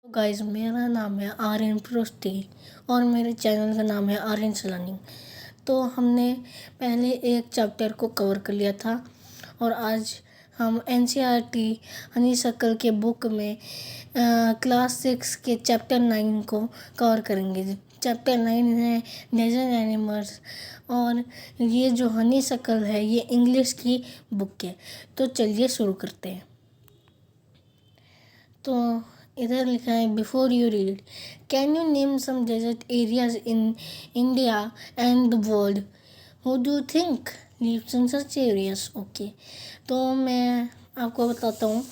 Guys, मेरा नाम है आर्यन प्रोस्टी और मेरे चैनल का नाम है आर्यन लर्निंग। तो हमने पहले एक चैप्टर को कवर कर लिया था और आज हम एनसीईआरटी हनीशक्ल के बुक में क्लास 6 के चैप्टर 9 को कवर करेंगे। चैप्टर 9 है डेजर्ट एनिमल्स और ये जो हनीशक्ल है ये इंग्लिश की बुक है। तो चलिए शुरू करते हैं। तो इधर लिखा है before you read, can you name some desert areas in India and the world? Who do think lives in such areas? Okay, तो मैं आपको बताता हूँ।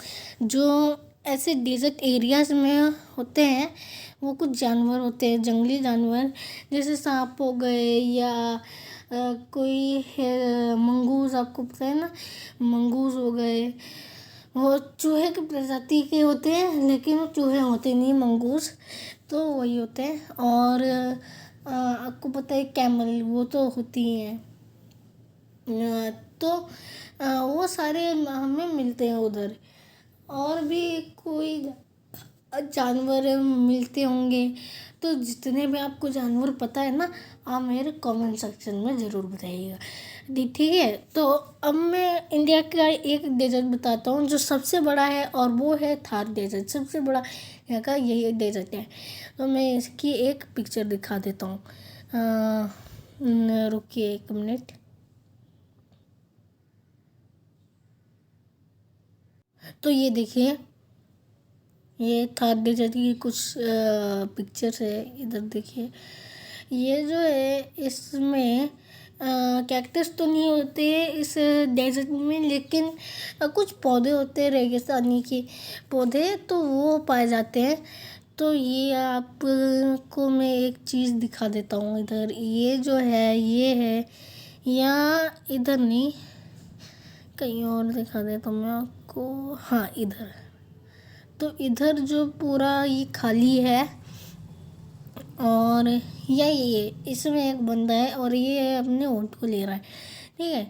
जो ऐसे डेजर्ट एरियाज में होते हैं वो कुछ जानवर होते हैं, जंगली जानवर, जैसे सांप हो गए या कोई मंगूस, आपको पता है ना, मंगूस हो गए। वो चूहे की प्रजाति के होते हैं लेकिन वो चूहे होते नहीं, मंगूस तो वही होते हैं। और आपको पता है कैमल, वो तो होती ही हैं। तो वो सारे हमें मिलते हैं उधर। और भी कोई जानवर मिलते होंगे, तो जितने भी आपको जानवर पता है ना, आप मेरे कमेंट सेक्शन में ज़रूर बताइएगा। ठीक है, तो अब मैं इंडिया का एक डेजर्ट बताता हूँ जो सबसे बड़ा है और वो है थार डेजर्ट। सबसे बड़ा यहाँ का यही डेजर्ट है। तो मैं इसकी एक पिक्चर दिखा देता हूँ। रुकिए एक मिनट। तो ये देखिए, ये थार डेजर्ट की कुछ पिक्चर्स है। इधर देखिए, ये जो है इसमें कैक्टस तो नहीं होते इस डेजर्ट में, लेकिन कुछ पौधे होते हैं रेगिस्तानी के पौधे, तो वो पाए जाते हैं। तो ये आपको मैं एक चीज़ दिखा देता हूँ। इधर ये जो है ये है, या इधर नहीं, कहीं और दिखा देता हूँ मैं आपको। हाँ, इधर। तो इधर जो पूरा ये खाली है और ये इसमें एक बंदा है और ये अपने ऊँट को ले रहा है। ठीक है,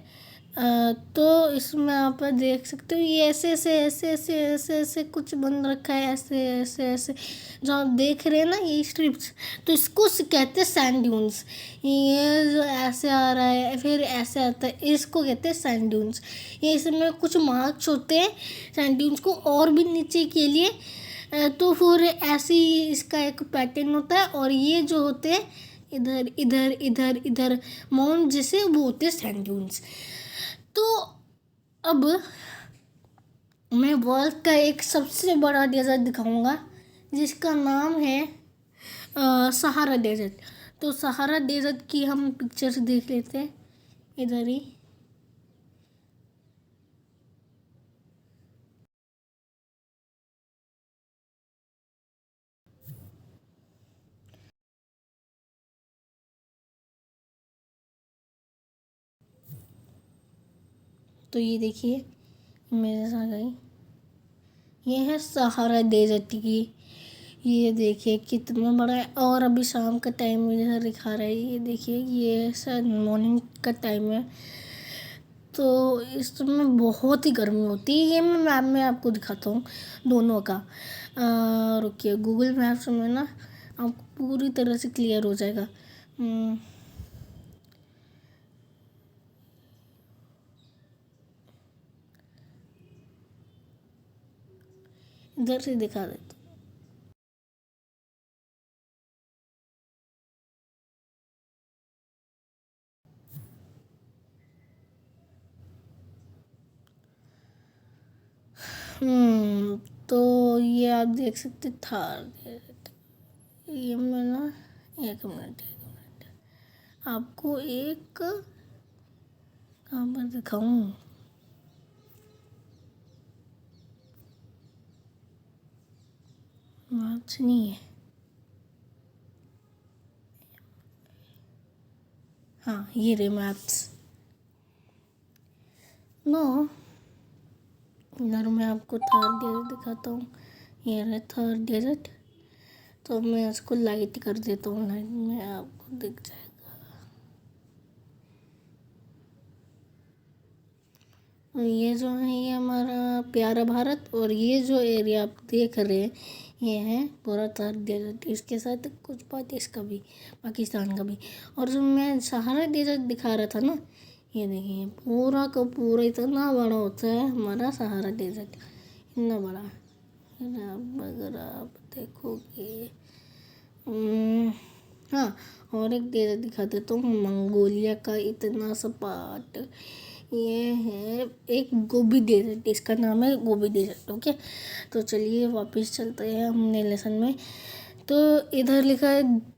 तो इसमें आप देख सकते हो ये ऐसे ऐसे ऐसे ऐसे ऐसे ऐसे कुछ बन रखा है, ऐसे ऐसे ऐसे जो आप देख रहे हैं ना, ये स्ट्रिप्स, तो इसको कहते हैं सैंड ड्यून्स। ये जो ऐसे आ रहा है फिर ऐसे आता है, इसको कहते हैं सैंड ड्यून्स। ये इसमें कुछ मार्क्स होते हैं सैंड ड्यून्स को और भी नीचे के लिए। तो फिर ऐसे ही इसका एक पैटर्न होता है और ये जो होते हैं इधर इधर इधर इधर माउंट जैसे, वो होते हैं सैंड ड्यून्स। तो अब मैं वर्ल्ड का एक सबसे बड़ा डेजर्ट दिखाऊंगा जिसका नाम है सहारा डेजर्ट। तो सहारा डेजर्ट की हम पिक्चर्स देख लेते हैं इधर ही। तो ये देखिए मेरे साथ गई, ये है सहारा डेजर्ट की। ये देखिए कितना बड़ा है और अभी शाम का टाइम इधर दिखा रहा है। ये देखिए ये शायद मॉर्निंग का टाइम है, तो इसमें बहुत ही गर्मी होती है। ये मैं मैप में आपको दिखाता हूँ दोनों का। रुकिए, गूगल मैप्स में ना आपको पूरी तरह से क्लियर हो जाएगा। इधर से दिखा देता हूँ। तो ये आप देख सकते था। ये मैं ना एक मिनट आपको एक कहाँ पर दिखाऊं? मैप्स नहीं है। हाँ, ये रहे मैप्स। नो, इधर मैं आपको थर्ड डेजर्ट दिखाता हूँ। ये रहा थर्ड डेजर्ट। तो मैं इसको लाइट कर देता हूँ, लाइट में आपको दिख जाएगा। ये जो है ये हमारा प्यारा भारत, और ये जो एरिया आप देख रहे हैं ये है पूरा थार डेजर्ट, इसके साथ कुछ बात इसका भी, पाकिस्तान का भी। और जो मैं सहारा डेजर्ट दिखा रहा था ना, ये देखिए पूरा का पूरा इतना बड़ा होता है हमारा सहारा डेजर्ट, इतना बड़ा। अब अगर आप देखोगे, हाँ, और एक डेजर्ट दिखाते तो मंगोलिया का इतना सा पार्ट, ये है एक गोबी डेजर्ट, इसका नाम है गोबी डेजर्ट। ओके, तो चलिए वापस चलते हैं हमने लेसन में। तो इधर लिखा है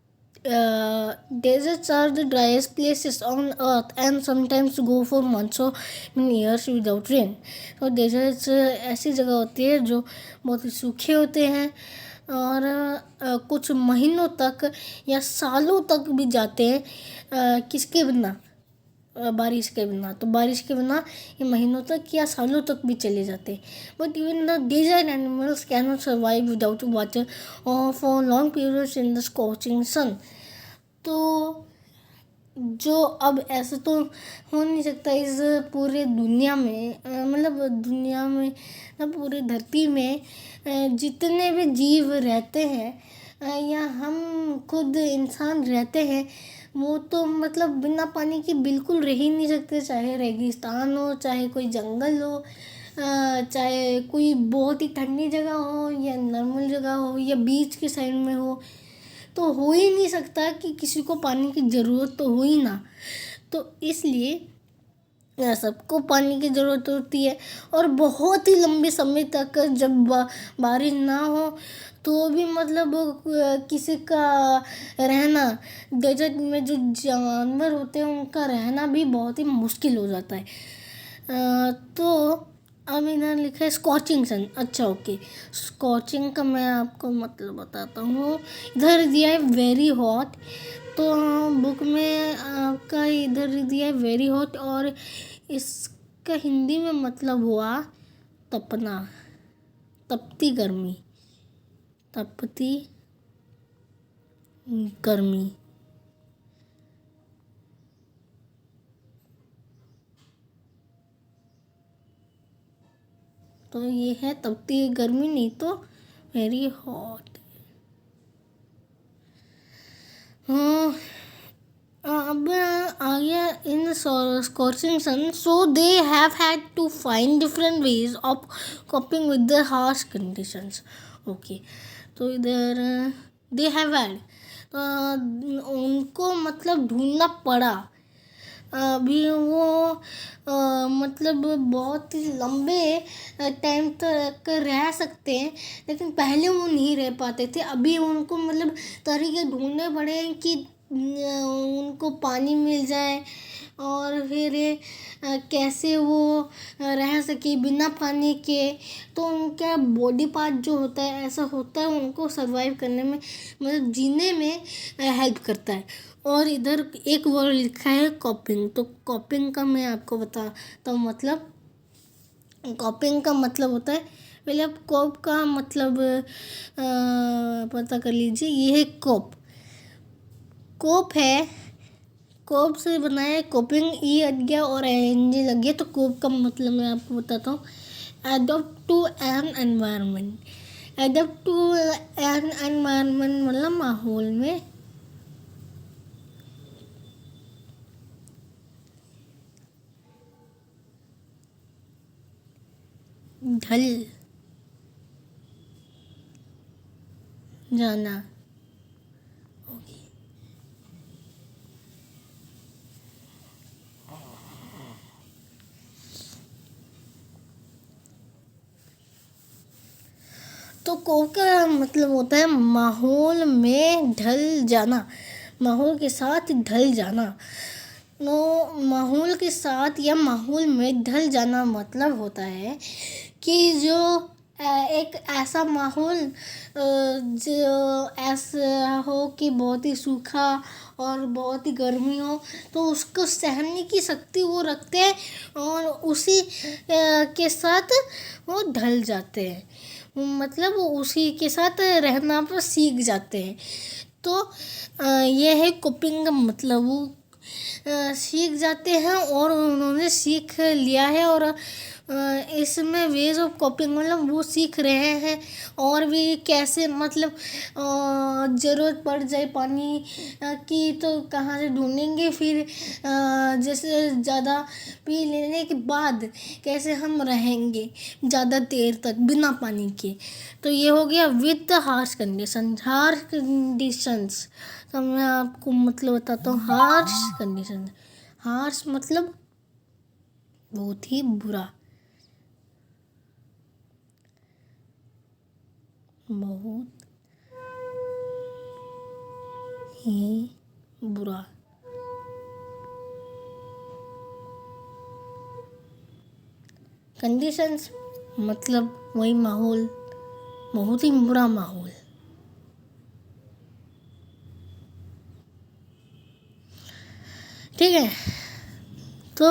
deserts are the driest places on earth and sometimes go for months or years without rain। तो deserts ऐसी जगह होती है जो बहुत ही सूखे होते हैं और कुछ महीनों तक या सालों तक भी जाते हैं, किसके बिना, बारिश के बिना। तो बारिश के बिना ये महीनों तक या सालों तक भी चले जाते हैं। But even the desert animals can not survive without water और for long periods in the scorching sun. तो जो अब ऐसा तो हो नहीं सकता इस पूरे दुनिया में, मतलब दुनिया में ना, पूरी धरती में जितने भी जीव रहते हैं या हम खुद इंसान रहते हैं, वो तो मतलब बिना पानी के बिल्कुल रह ही नहीं सकते। चाहे रेगिस्तान हो, चाहे कोई जंगल हो, चाहे कोई बहुत ही ठंडी जगह हो या नॉर्मल जगह हो या बीच के साइड में हो ही नहीं सकता कि किसी को पानी की ज़रूरत तो हो ही ना। तो इसलिए सबको पानी की ज़रूरत होती है। और बहुत ही लंबे समय तक जब बारिश ना हो तो भी मतलब किसी का रहना, डेजर्ट में जो जानवर होते हैं उनका रहना भी बहुत ही मुश्किल हो जाता है। तो अब इधर लिखा है स्कॉचिंग सन। अच्छा ओके, स्कॉचिंग का मैं आपको मतलब बताता हूँ। इधर दिया है वेरी हॉट, तो बुक में आपका इधर दिया है वेरी हॉट और इसका हिंदी में मतलब हुआ तपना, तपती गर्मी, तपती गर्मी। तो ये है तपती गर्मी, नहीं तो वेरी हॉट। हाँ, अब आ गया इन scorching sun, so they have had to find different ways of coping with the harsh conditions। Okay, तो इधर they have had, उनको मतलब ढूंढना पड़ा। अभी वो मतलब बहुत ही लंबे टाइम तक रह सकते हैं, लेकिन पहले वो नहीं रह पाते थे। अभी उनको मतलब तरीके ढूंढने पड़े कि उनको पानी मिल जाए और फिर कैसे वो रह सके बिना पानी के। तो उनका बॉडी पार्ट जो होता है ऐसा होता है, उनको सरवाइव करने में, मतलब जीने में हेल्प करता है। और इधर एक वर्ड लिखा है कॉपिंग। तो कॉपिंग का मैं आपको बताता हूँ मतलब। कॉपिंग का मतलब होता है, पहले आप कॉप का मतलब पता कर लीजिए। ये है कॉप, कोप है, कोप से बनाया है कोपिंग, ई लग गया और एनजी लग गया। तो कोप का मतलब मैं आपको बताता हूँ, adopt to an environment. Adopt to an environment मतलब माहौल में ढल जाना। तो कोप का मतलब होता है माहौल में ढल जाना, माहौल के साथ ढल जाना। तो माहौल के साथ या माहौल में ढल जाना मतलब होता है कि जो एक ऐसा माहौल जो ऐसा हो कि बहुत ही सूखा और बहुत ही गर्मी हो, तो उसको सहने की शक्ति वो रखते हैं और उसी के साथ वो ढल जाते हैं, मतलब उसी के साथ रहना पर सीख जाते हैं। तो यह है कोपिंग का मतलब, वो सीख जाते हैं और उन्होंने सीख लिया है और इसमें वेज ऑफ कॉपिंग मतलब वो सीख रहे हैं और भी कैसे मतलब ज़रूरत पड़ जाए पानी की तो कहाँ से ढूंढेंगे, फिर जैसे ज़्यादा पी लेने के बाद कैसे हम रहेंगे ज़्यादा देर तक बिना पानी के। तो ये हो गया with the harsh condition. Harsh conditions तो मैं आपको मतलब बताता हूँ। हार्श कंडीशन, हार्श मतलब बहुत ही बुरा, बहुत ही बुरा। कंडीशंस मतलब वही माहौल, बहुत ही बुरा माहौल। ठीक है, तो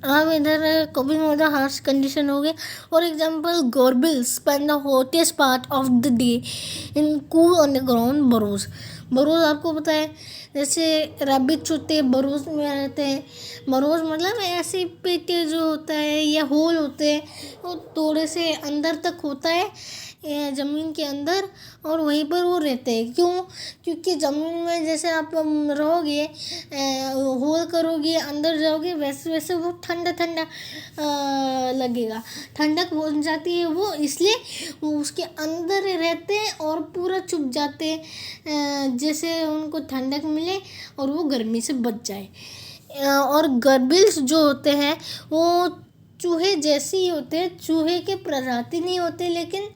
अब इधर coping with the harsh condition हो गया। और example, gerbils spend the hottest part of the day in cool underground burrows. Burrows आपको पता है, जैसे रैबिट्स होते हैं बरोज में रहते हैं। बरोज मतलब ऐसे पेटे जो होता है या होल होते हैं, वो थोड़े से अंदर तक होता है ज़मीन के अंदर, और वहीं पर वो रहते हैं। क्यों? क्योंकि ज़मीन में जैसे आप रहोगे, होल करोगे, अंदर जाओगे, वैसे वैसे वो ठंडा ठंडा लगेगा, ठंडक हो जाती है वो, इसलिए वो उसके अंदर रहते हैं और पूरा छुप जाते हैं, जैसे उनको ठंडक मिले और वो गर्मी से बच जाए। और गर्बिल्स जो होते हैं वो चूहे जैसे ही होते हैं, चूहे के प्रजाति नहीं होते, लेकिन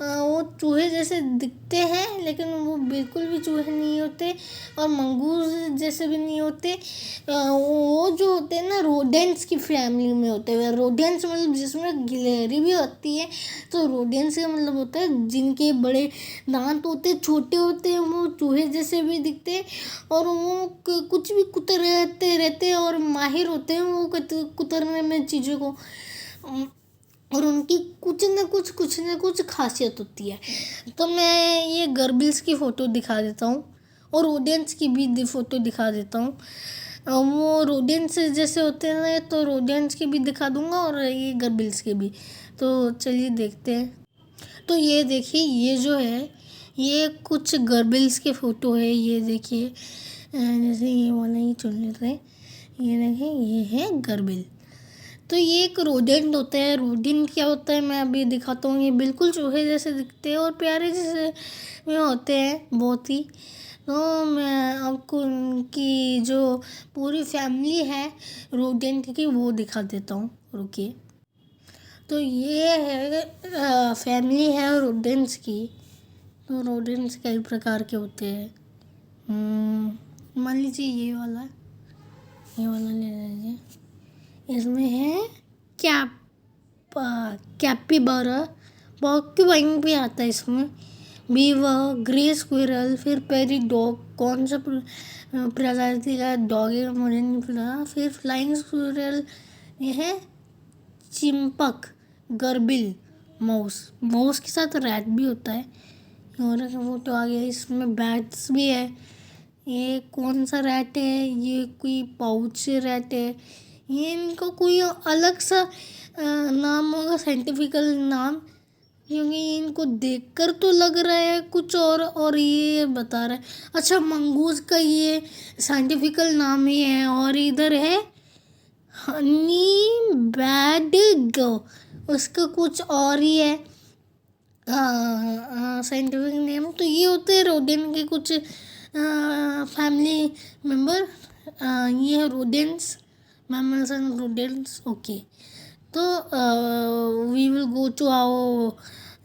वो चूहे जैसे दिखते हैं, लेकिन वो बिल्कुल भी चूहे नहीं होते और मंगूस जैसे भी नहीं होते। वो जो होते हैं ना, रोडेंट्स की फैमिली में होते हैं। रोडेंट्स मतलब जिसमें गिलहरी भी होती है, तो रोडेंट्स का मतलब होता है जिनके बड़े दांत होते हैं, छोटे होते हैं, वो चूहे जैसे भी दिखते हैं, और वो कुछ भी कुतरते रहते हैं और माहिर होते हैं वो कुतरने में चीज़ों को, और उनकी कुछ न कुछ खासियत होती है। तो मैं ये गर्बिल्स की फ़ोटो दिखा देता हूँ और रोडेंट्स की भी फ़ोटो दिखा देता हूँ। वो रोडेंट्स जैसे होते हैं तो रोडेंट्स की भी दिखा दूँगा और ये गर्बिल्स के भी। तो चलिए देखते हैं। तो ये देखिए, ये जो है ये कुछ गर्बिल्स के फ़ोटो है। ये देखिए, जैसे ये वाला ही चुन लेते हैं। ये देखिए, ये है गर्बिल। तो ये एक रोडेंट होता है। रोडेंट क्या होता है मैं अभी दिखाता हूँ। ये बिल्कुल चूहे जैसे दिखते हैं और प्यारे जैसे में होते हैं बहुत ही। तो मैं आपको उनकी जो पूरी फैमिली है रोडेंट की वो दिखा देता हूँ, रुकिए। तो ये है फैमिली है रोडेंट्स की। तो रोडेंट्स कई प्रकार के होते हैं। मान लीजिए ये वाला ले लीजिए। इसमें है कैपिबारा, पॉर्क्यूपाइन भी आता है इसमें, बीवर, ग्रे स्क्विरल, फिर पेरी डॉग, कौन सा प्रजाति का डॉग है मुझे नहीं पता, फिर फ्लाइंग स्क्विरल, ये है चिंपक, गर्बिल, माउस के साथ रैट भी होता है। और फोटो आ गया, इसमें बैट्स भी है। ये कौन सा रैट है? ये कोई पाउच रैट है। ये इनका कोई अलग सा नाम होगा, साइंटिफिकल नाम, क्योंकि इनको देखकर तो लग रहा है कुछ और ये बता रहा है। अच्छा, मंगूस का ये साइंटिफिकल नाम ही है। और इधर है हनी बैडग, उसका कुछ और ही है साइंटिफिक नेम। तो ये होते हैं रोडेंट के कुछ फैमिली मेंबर। ये है rodents, mammals and rodents. Okay, तो we will go to our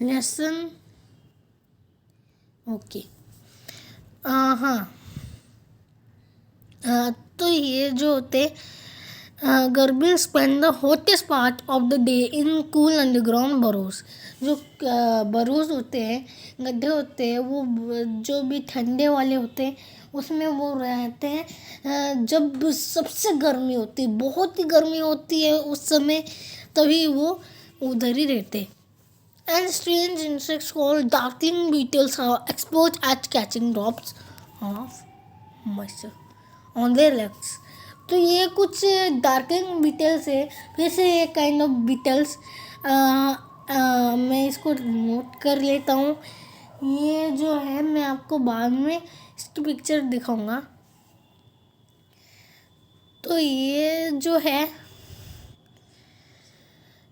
lesson. Okay, हाँ, तो ये जो होते gerbil spend the hottest part of the day in cool underground burrows. जो बरोज होते हैं, गड्ढे होते हैं, वो जो भी ठंडे वाले होते हैं उसमें वो रहते हैं। जब सबसे गर्मी होती है, बहुत ही गर्मी होती है उस समय, तभी वो उधर ही रहते। And strange insects called darkling beetles are expert at catching drops of moisture on their legs. तो ये कुछ डार्किंग बीटल्स है, फिर से एक काइंड ऑफ बीटल्स। मैं इसको नोट कर लेता हूँ। ये जो है मैं आपको बाद में इसकी पिक्चर दिखाऊंगा। तो ये जो है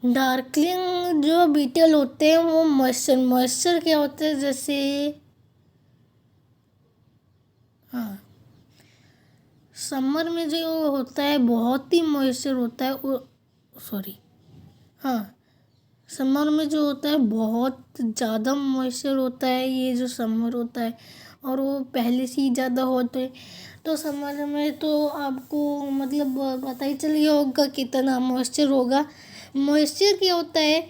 डार्कलिंग जो बीटल होते हैं वो मॉइस्चर क्या होते हैं, जैसे हाँ समर में जो होता है बहुत ही मॉइस्चर होता है वो, सॉरी हाँ समर में जो होता है बहुत ज़्यादा मॉइस्चर होता है ये जो समर होता है, और वो पहले से ही ज़्यादा होते हैं। तो समर में तो आपको मतलब पता ही चल गया होगा कितना मॉइस्चर होगा। मॉइस्चर क्या होता है,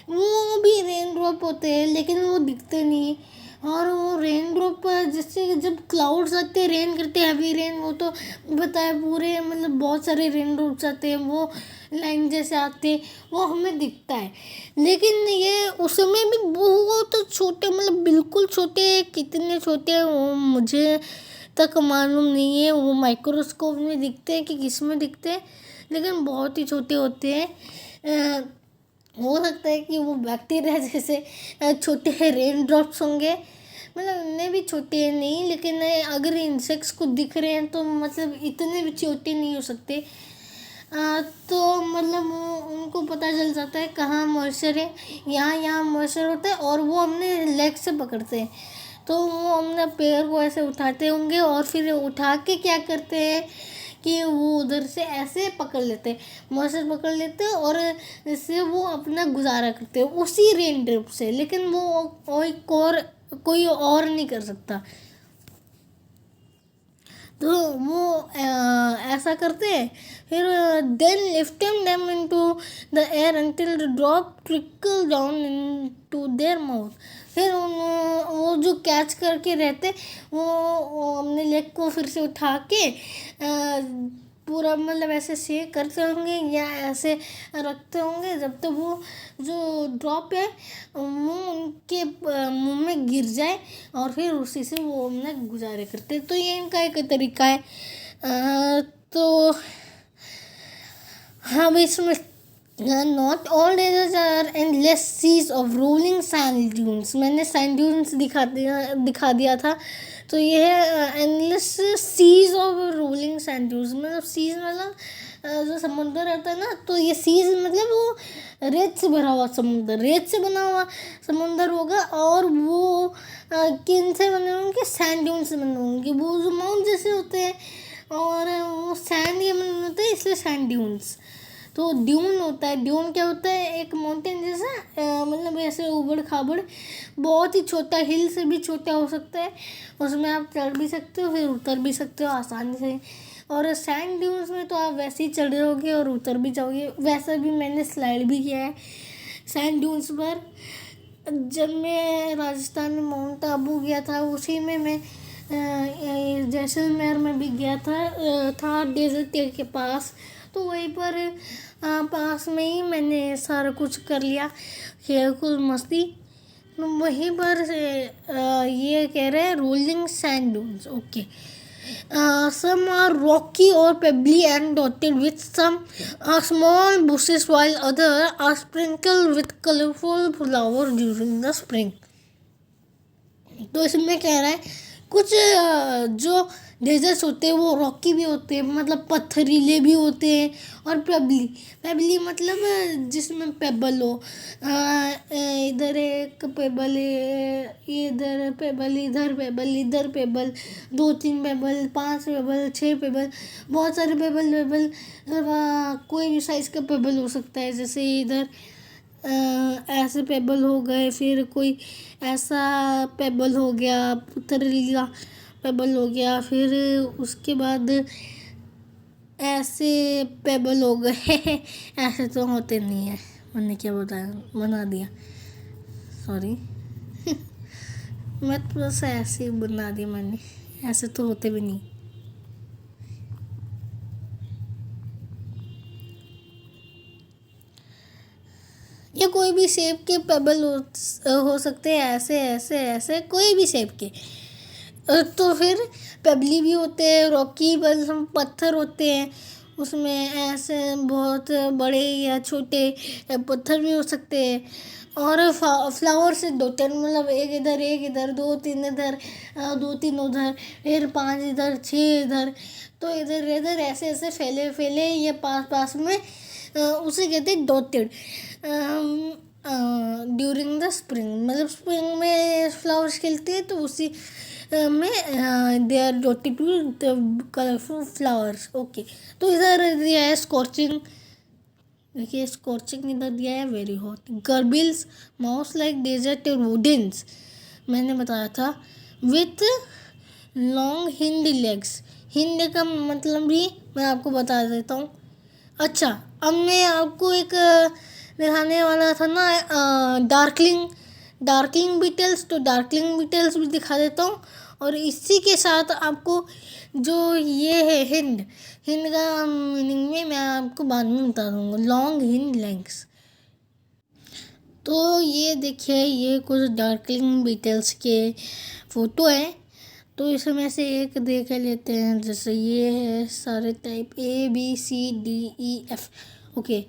वो भी रेन ड्रॉप होते हैं लेकिन वो दिखते नहीं। और वो रेन ड्रॉप जैसे जब क्लाउड्स आते हैं रेन करते हैं हैवी रेन, वो तो बताया पूरे मतलब बहुत सारे रेन ड्रॉप्स आते हैं, वो लाइन जैसे आते हैं, वो हमें दिखता है। लेकिन ये उसमें भी बहुत छोटे मतलब बिल्कुल छोटे, कितने छोटे वो मुझे तक मालूम नहीं है। वो माइक्रोस्कोप में दिखते हैं कि किस में दिखते हैं, लेकिन बहुत ही छोटे होते हैं। हो सकता है कि वो बैक्टीरिया जैसे छोटे रेन ड्रॉप्स होंगे, मतलब इतने भी छोटे नहीं, लेकिन अगर इंसेक्ट्स को दिख रहे हैं तो मतलब इतने भी छोटे नहीं हो सकते। तो मतलब उनको पता चल जाता है कहाँ मॉइस्चर है, यहाँ मॉइस्चर होता है, और वो हमने लेग से पकड़ते हैं। तो वो हमने पैर को ऐसे उठाते होंगे और फिर उठा के क्या करते हैं कि वो उधर से ऐसे पकड़ लेते हैं, मॉइस्चर पकड़ लेते हैं, और इससे वो अपना गुजारा करते हैं उसी रेन ड्रिप से। लेकिन वो कोई और नहीं कर सकता। तो वो ऐसा करते हैं, फिर then lifting them into the air until the drop trickle down into their mouth. फिर वो जो कैच करके रहते वो अपने लेग को फिर से उठा के पूरा मतलब ऐसे शेक करते होंगे या ऐसे रखते होंगे जब तक वो जो ड्रॉप है मुंह उनके मुंह में गिर जाए, और फिर उसी से वो अपना गुजारे करते। तो ये इनका एक तरीका है। तो हाँ इसमें not all deserts are endless seas of rolling sand dunes. मैंने सैंड ड्यून्स दिखा दिया था। तो ये है endless seas of rolling sand dunes. मतलब सीज मतलब जो समुंदर रहता है ना, तो ये सीज मतलब वो रेत से भरा हुआ समुंदर, रेत से बना हुआ समुंदर होगा। और वो किन से बने होंगे, सैंड ड्यून से बने होंगे, वो जो माउंट जैसे होते हैं, और वो सैंड ये बने होते हैं इसलिए सैंड ड्यून्स। तो ड्यून होता है, ड्यून क्या होता है, एक माउंटेन जैसा मतलब ऐसे उबड़ खाबड़ बहुत ही छोटा, हिल से भी छोटा हो सकता है, उसमें आप चढ़ भी सकते हो फिर उतर भी सकते हो आसानी से। और सैंड ड्यून्स में तो आप वैसे ही चढ़ रहोगे और उतर भी जाओगे। वैसा भी मैंने स्लाइड भी किया है सैंड ड्यून्स पर। जब मैं राजस्थान में माउंट आबू गया था, उसी में मैं जैसलमेर में भी गया था डेजर्ट के पास। तो वहीं पर पास में ही मैंने सारा कुछ कर लिया, खेल कूद मस्ती। तो वहीं पर ये कह रहे हैं rolling sand dunes. Okay, some are rocky or pebbly and dotted with some small bushes, while others are sprinkled with colorful flowers during the spring. तो इसमें कह रहा है कुछ जो डेजर्ट्स होते हैं वो रॉकी भी होते हैं, मतलब पत्थरीले भी होते हैं, और पेबली मतलब जिसमें पेबल हो। इधर एक पेबल है, इधर पेबल, इधर पेबल, इधर पेबल, 2-3 पेबल, 5 पेबल, 6 पेबल, बहुत सारे पेबल कोई भी साइज़ का पेबल हो सकता है। जैसे इधर ऐसे पेबल हो गए, फिर कोई ऐसा पेबल हो गया, पथरीला पेबल हो गया, फिर उसके बाद ऐसे पेबल हो गए ऐसे तो होते नहीं है, मैंने क्या बताया, बना दिया, सॉरी मैं थोड़ा सा ऐसे बना दिया मैंने, ऐसे तो होते भी नहीं। या कोई भी शेप के पेबल हो सकते हैं, ऐसे ऐसे ऐसे कोई भी शेप के। तो फिर पेबली भी होते हैं, रॉकी पत्थर होते हैं, उसमें ऐसे बहुत बड़े या छोटे पत्थर भी हो सकते हैं। और फ्लावर से दो तीन, मतलब एक इधर दो तीन इधर, दो तीन उधर, फिर पांच इधर छः इधर, तो इधर इधर ऐसे ऐसे फैले फैले ये पास पास में, उसे कहते हैं डॉटेड। ड्यूरिंग द स्प्रिंग, मतलब स्प्रिंग में फ्लावर्स खिलते हैं तो उसी में they are dotted with colourful flowers. Okay, तो इधर दिया है स्कॉर्चिंग, देखिए स्कॉर्चिंग इधर दिया है very hot. Gerbils, mouse like desert rodents, मैंने बताया था, with long hind legs. Hind का मतलब भी मैं आपको बता देता हूँ। अच्छा, अब मैं आपको एक दिखाने वाला था ना, डार्कलिंग बीटल्स, तो डार्कलिंग बीटल्स भी दिखा देता हूँ। और इसी के साथ आपको जो ये है हिंड का मीनिंग में मैं आपको बाद में बता दूँगा, लॉन्ग हिंड लेग्स। तो ये देखिए, ये कुछ डार्कलिंग बीटल्स के फ़ोटो है, तो इसमें से एक देख लेते हैं। जैसे ये है सारे टाइप ABCDEF। ओके,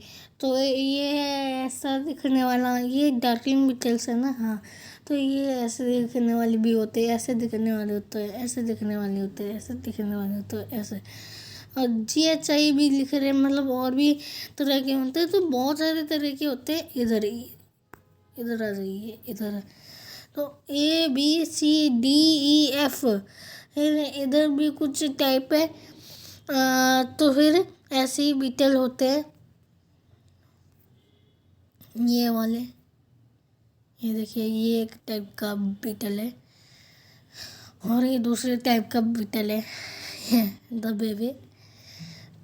तो ये है ऐसा दिखने वाला, ये डार्कलिंग बीटल्स है ना। हाँ, तो ये ऐसे दिखने वाले भी होते हैं, ऐसे दिखने वाले होते हैं, ऐसे दिखने वाले होते हैं, ऐसे दिखने वाले होते हैं, ऐसे। और GHI भी लिख रहे हैं, मतलब और भी तरह के होते हैं, तो बहुत सारे तरह के होते हैं। इधर आ जाइए, इधर। तो ABCDEF, फिर इधर भी कुछ टाइप है। तो फिर ऐसे ही बीटल होते हैं, ये वाले। ये देखिए, ये एक टाइप का बीटल है और ये दूसरे टाइप का बीटल है द बेबी।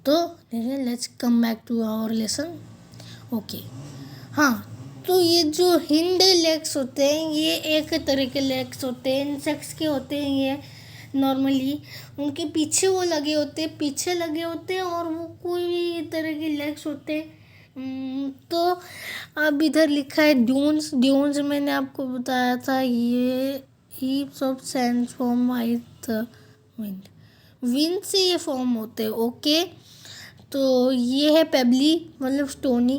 तो देखिए, let's come back to our lesson. Okay, हाँ, तो ये जो हिंड लेग्स होते हैं, ये एक तरह के लेग्स होते हैं, इंसेक्ट्स के होते हैं। ये नॉर्मली उनके पीछे वो लगे होते हैं, पीछे लगे होते हैं, और वो कोई भी तरह के लेग्स होते हैं। तो अब इधर लिखा है ड्यून्स मैंने आपको बताया था, ये heaps of sand form by the wind से ये फॉर्म होते हैं। ओके, तो ये है पेबली, मतलब स्टोनी।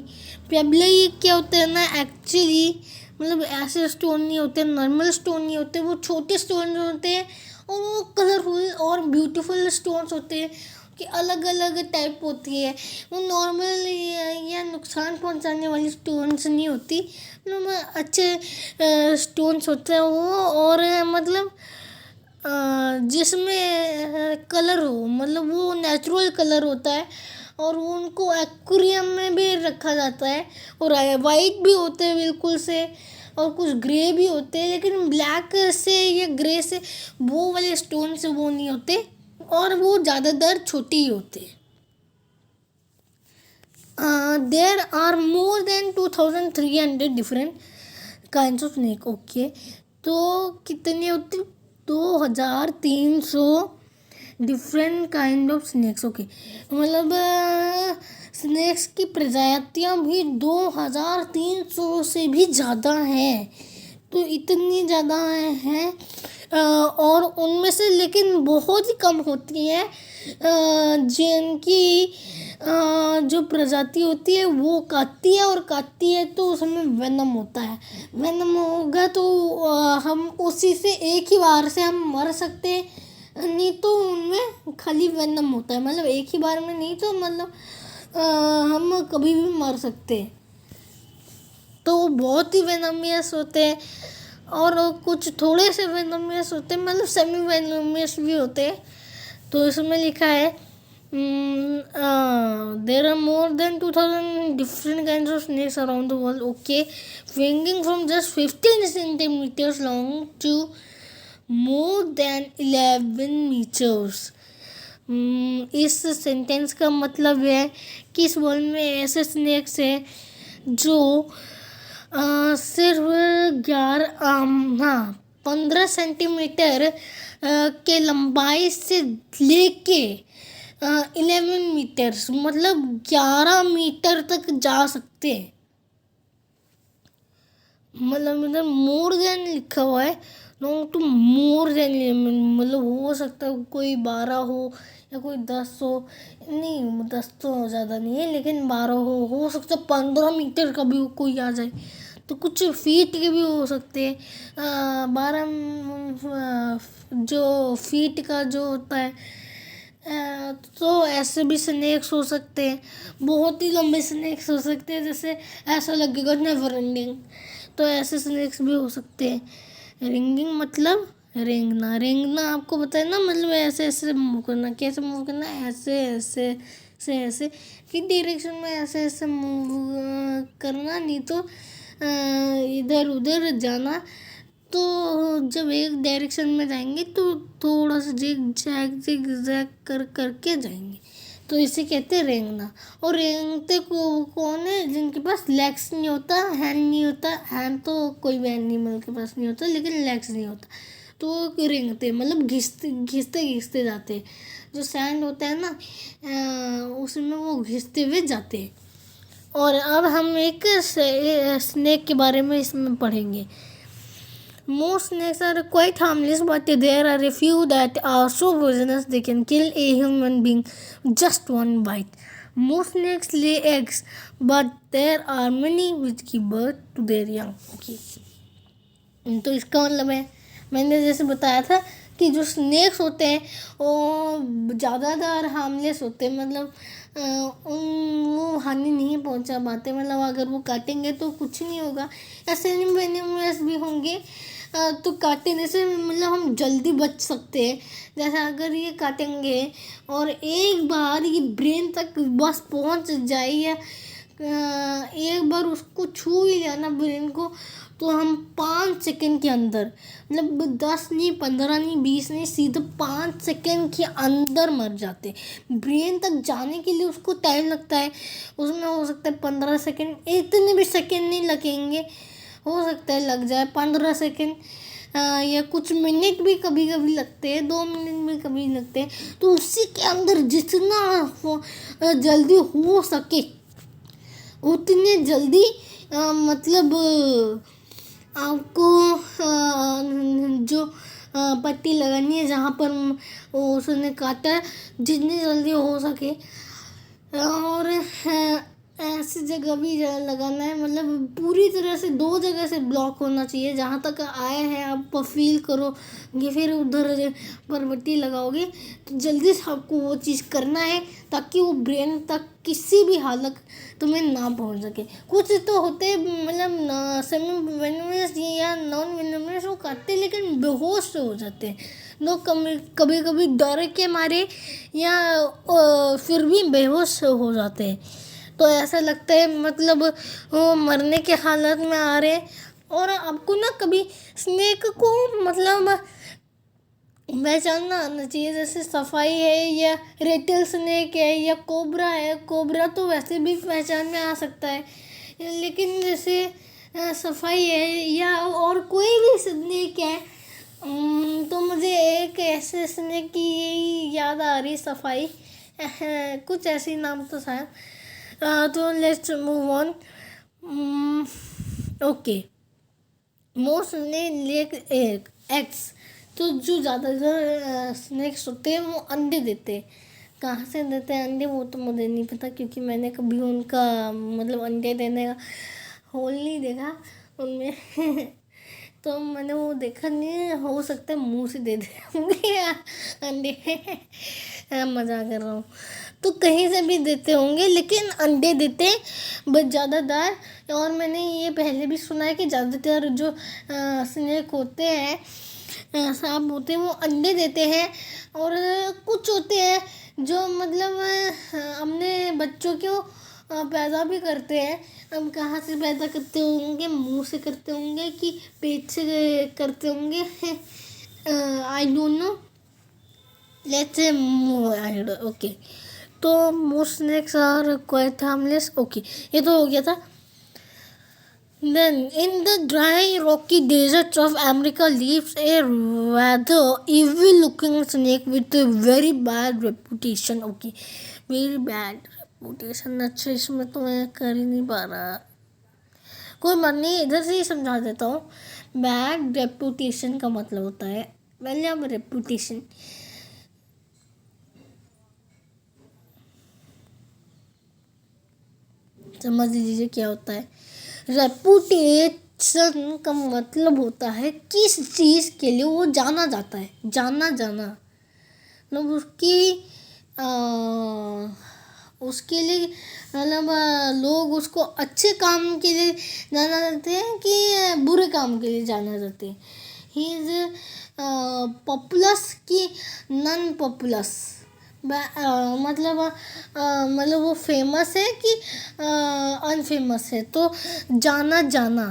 पेबली क्या होता है ना, एक्चुअली मतलब ऐसे स्टोन नहीं होते, नॉर्मल स्टोन नहीं होते, वो छोटे स्टोन होते हैं, और वो कलरफुल और ब्यूटीफुल स्टोन्स होते हैं कि अलग अलग टाइप होती है। वो नॉर्मल या नुकसान पहुंचाने वाली स्टोन्स नहीं होती, मतलब अच्छे स्टोन्स होते हैं वो। और मतलब जिसमें कलर हो, मतलब वो नेचुरल कलर होता है, और वो उनको एक्वेरियम में भी रखा जाता है। और वाइट भी होते हैं बिल्कुल से, और कुछ ग्रे भी होते हैं, लेकिन ब्लैक से या ग्रे से, वो वाले स्टोन से वो नहीं होते, और वो ज़्यादातर छोटे ही होते हैं। There are more than 2300 different kinds of snake. Okay, तो कितने होते, 2300 different kind of snakes. Okay, मतलब स्नेक्स की प्रजातियां भी 2300 से भी ज़्यादा हैं, तो इतनी ज़्यादा हैं। और उनमें से लेकिन बहुत ही कम होती हैं जिनकी जो प्रजाति होती है वो काटती है, और काटती है तो उसमें वेनम होता है। वेनम होगा तो हम उसी से एक ही बार से हम मर सकते हैं, नहीं तो उनमें खाली वेनम होता है, मतलब एक ही बार में नहीं, तो मतलब हम कभी भी मर सकते हैं। तो बहुत ही वेनमियस होते हैं, और कुछ थोड़े से वेनमियस होते हैं, मतलब सेमी वेनमियस भी होते हैं। तो इसमें लिखा है there are more than 2000 different kinds of snakes around the world. Okay, ranging from just 15 centimeters long to more than 11 meters। इस सेंटेंस का मतलब है कि इस वर्ल्ड में ऐसे स्नेक्स हैं जो सिर्फ 15 सेंटीमीटर के लंबाई से लेके 11 मीटर्स, मतलब 11 मीटर तक जा सकते हैं। मतलब इधर मोर देन लिखा हुआ है, लॉन्ग टू मोर देन 11, मतलब हो सकता है कोई 12 हो या कोई 10 हो, नहीं 10 तो ज़्यादा नहीं है, लेकिन 12 हो सकता है 15 मीटर का भी कोई आ जाए, तो कुछ फीट के भी हो सकते हैं। 12 जो फीट का जो होता है, तो ऐसे भी स्नेक्स हो सकते हैं, बहुत ही लंबे स्नेक्स हो सकते हैं, जैसे ऐसा लगेगा नेवर एंडिंग, तो ऐसे स्नेक्स भी हो सकते हैं। रिंगिंग मतलब रेंगना, रेंगना आपको पता है ना, मतलब ऐसे ऐसे मूव करना, कैसे मूव करना, ऐसे ऐसे ऐसे ऐसे किस डायरेक्शन में ऐसे ऐसे मूव करना, नहीं तो इधर उधर जाना। तो जब एक डायरेक्शन में जाएंगे तो थोड़ा सा जिग जैग कर करके जाएंगे, तो इसे कहते हैं रेंगना। और रेंगते को कौन है, जिनके पास लेग्स नहीं होता, हैंड नहीं होता, हैंड तो कोई भी एनिमल के पास नहीं होता, लेकिन लेग्स नहीं होता, तो वो रेंगते मतलब घिसते घिसते घिसते जाते हैं। जो सैंड होता है ना, उसमें वो घिसते हुए जाते हैं। और अब हम एक स्नेक के बारे में इसमें पढ़ेंगे। Most snakes are quite harmless, but there are a few that are so poisonous they can kill a human being just one bite. Most snakes lay eggs, but there are many which give birth to their young. Okay. तो इसका मतलब है, मैंने जैसे बताया था कि जो स्नेक्स होते हैं वो ज़्यादातर हार्मलेस होते हैं, मतलब वो हानि नहीं पहुंचा पाते, मतलब अगर वो काटेंगे तो कुछ नहीं होगा। ऐसे वेनिमस भी होंगे, तो काटने से मतलब हम जल्दी बच सकते हैं। जैसे अगर ये काटेंगे और एक बार ये ब्रेन तक बस पहुंच जाए, या एक बार उसको छू ही लिया ना ब्रेन को, तो हम 5 सेकंड के अंदर, मतलब 10 नहीं, 15 नहीं, 20 नहीं, सीधे 5 सेकंड के अंदर मर जाते। ब्रेन तक जाने के लिए उसको टाइम लगता है, उसमें हो सकता है 15 सेकंड, इतने भी सेकंड नहीं लगेंगे, हो सकता है लग जाए 15 सेकंड, या कुछ मिनट भी कभी कभी लगते हैं, 2 मिनट भी कभी लगते हैं। तो उसी के अंदर जितना जल्दी हो सके उतने जल्दी, मतलब आपको जो पट्टी लगानी है जहाँ पर उसने काटा है, जितनी जल्दी हो सके, और ऐसी जगह भी लगाना है, मतलब पूरी तरह से 2 जगह से ब्लॉक होना चाहिए। जहाँ तक आए हैं आप फील करोगे, फिर उधर पर पट्टी लगाओगे, तो जल्दी से आपको वो चीज़ करना है, ताकि वो ब्रेन तक किसी भी हालत तुम्हें ना पहुंच सके। कुछ तो होते मतलब सेमी वेनमस या नॉन वेनमस, वो काटते लेकिन बेहोश हो जाते हैं, लोग कभी कभी डर के मारे या फिर भी बेहोश हो जाते हैं। तो ऐसा लगता है मतलब वो मरने के हालत में आ रहे हैं। और आपको ना कभी स्नेक को मतलब पहचानना आना चाहिए, जैसे सफाई है या रेटल स्नेक है या कोबरा है। कोबरा तो वैसे भी पहचान में आ सकता है, लेकिन जैसे सफाई है या और कोई भी स्नेक है, तो मुझे एक ऐसे स्नेक की याद आ रही, सफाई कुछ ऐसी नाम तो शायद। तो let's move on. Okay, most ने लेग एग्स, तो जो ज़्यादातर स्नेक्स होते हैं वो अंडे देते हैं। कहाँ से देते हैं अंडे वो तो मुझे नहीं पता, क्योंकि मैंने कभी उनका मतलब अंडे देने का होल नहीं देखा उनमें तो मैंने वो देखा नहीं, हो सकता है मुंह से दे दे होंगे या अंडे मज़ा कर रहा हूँ। तो कहीं से भी देते होंगे, लेकिन अंडे देते बस ज़्यादातर। और मैंने ये पहले भी सुना है कि ज़्यादातर जो स्नेक होते हैं, सांप होते हैं, वो अंडे देते हैं। और कुछ होते हैं जो मतलब अपने बच्चों को पैदा भी करते हैं। अब कहाँ से पैदा करते होंगे, मुंह से करते होंगे कि पेट से करते होंगे, I don't know, let's say okay. तो most snakes are quite harmless. Okay, ये तो हो गया था। Then, in the dry, rocky deserts of America lives a rather evil-looking snake with a very bad reputation. Okay, very bad reputation. अच्छा, इसमें तो मैं कर ही नहीं पा रहा, कोई बात नहीं, इधर से ही समझा देता हूँ। बैड रेपुटेशन का मतलब होता है मतलब रेपुटेशन। समझ लीजिए क्या होता है। रेपुटेशन का मतलब होता है किस चीज़ के लिए वो जाना जाता है, जाना जाना मतलब आ, उसके लिए मतलब लोग उसको अच्छे काम के लिए जाना जाते हैं कि बुरे काम के लिए जाना जाते हैं। ही इज पॉपुलस की नॉन पॉपुलस मतलब मतलब वो फेमस है कि अनफेमस है। तो जाना जाना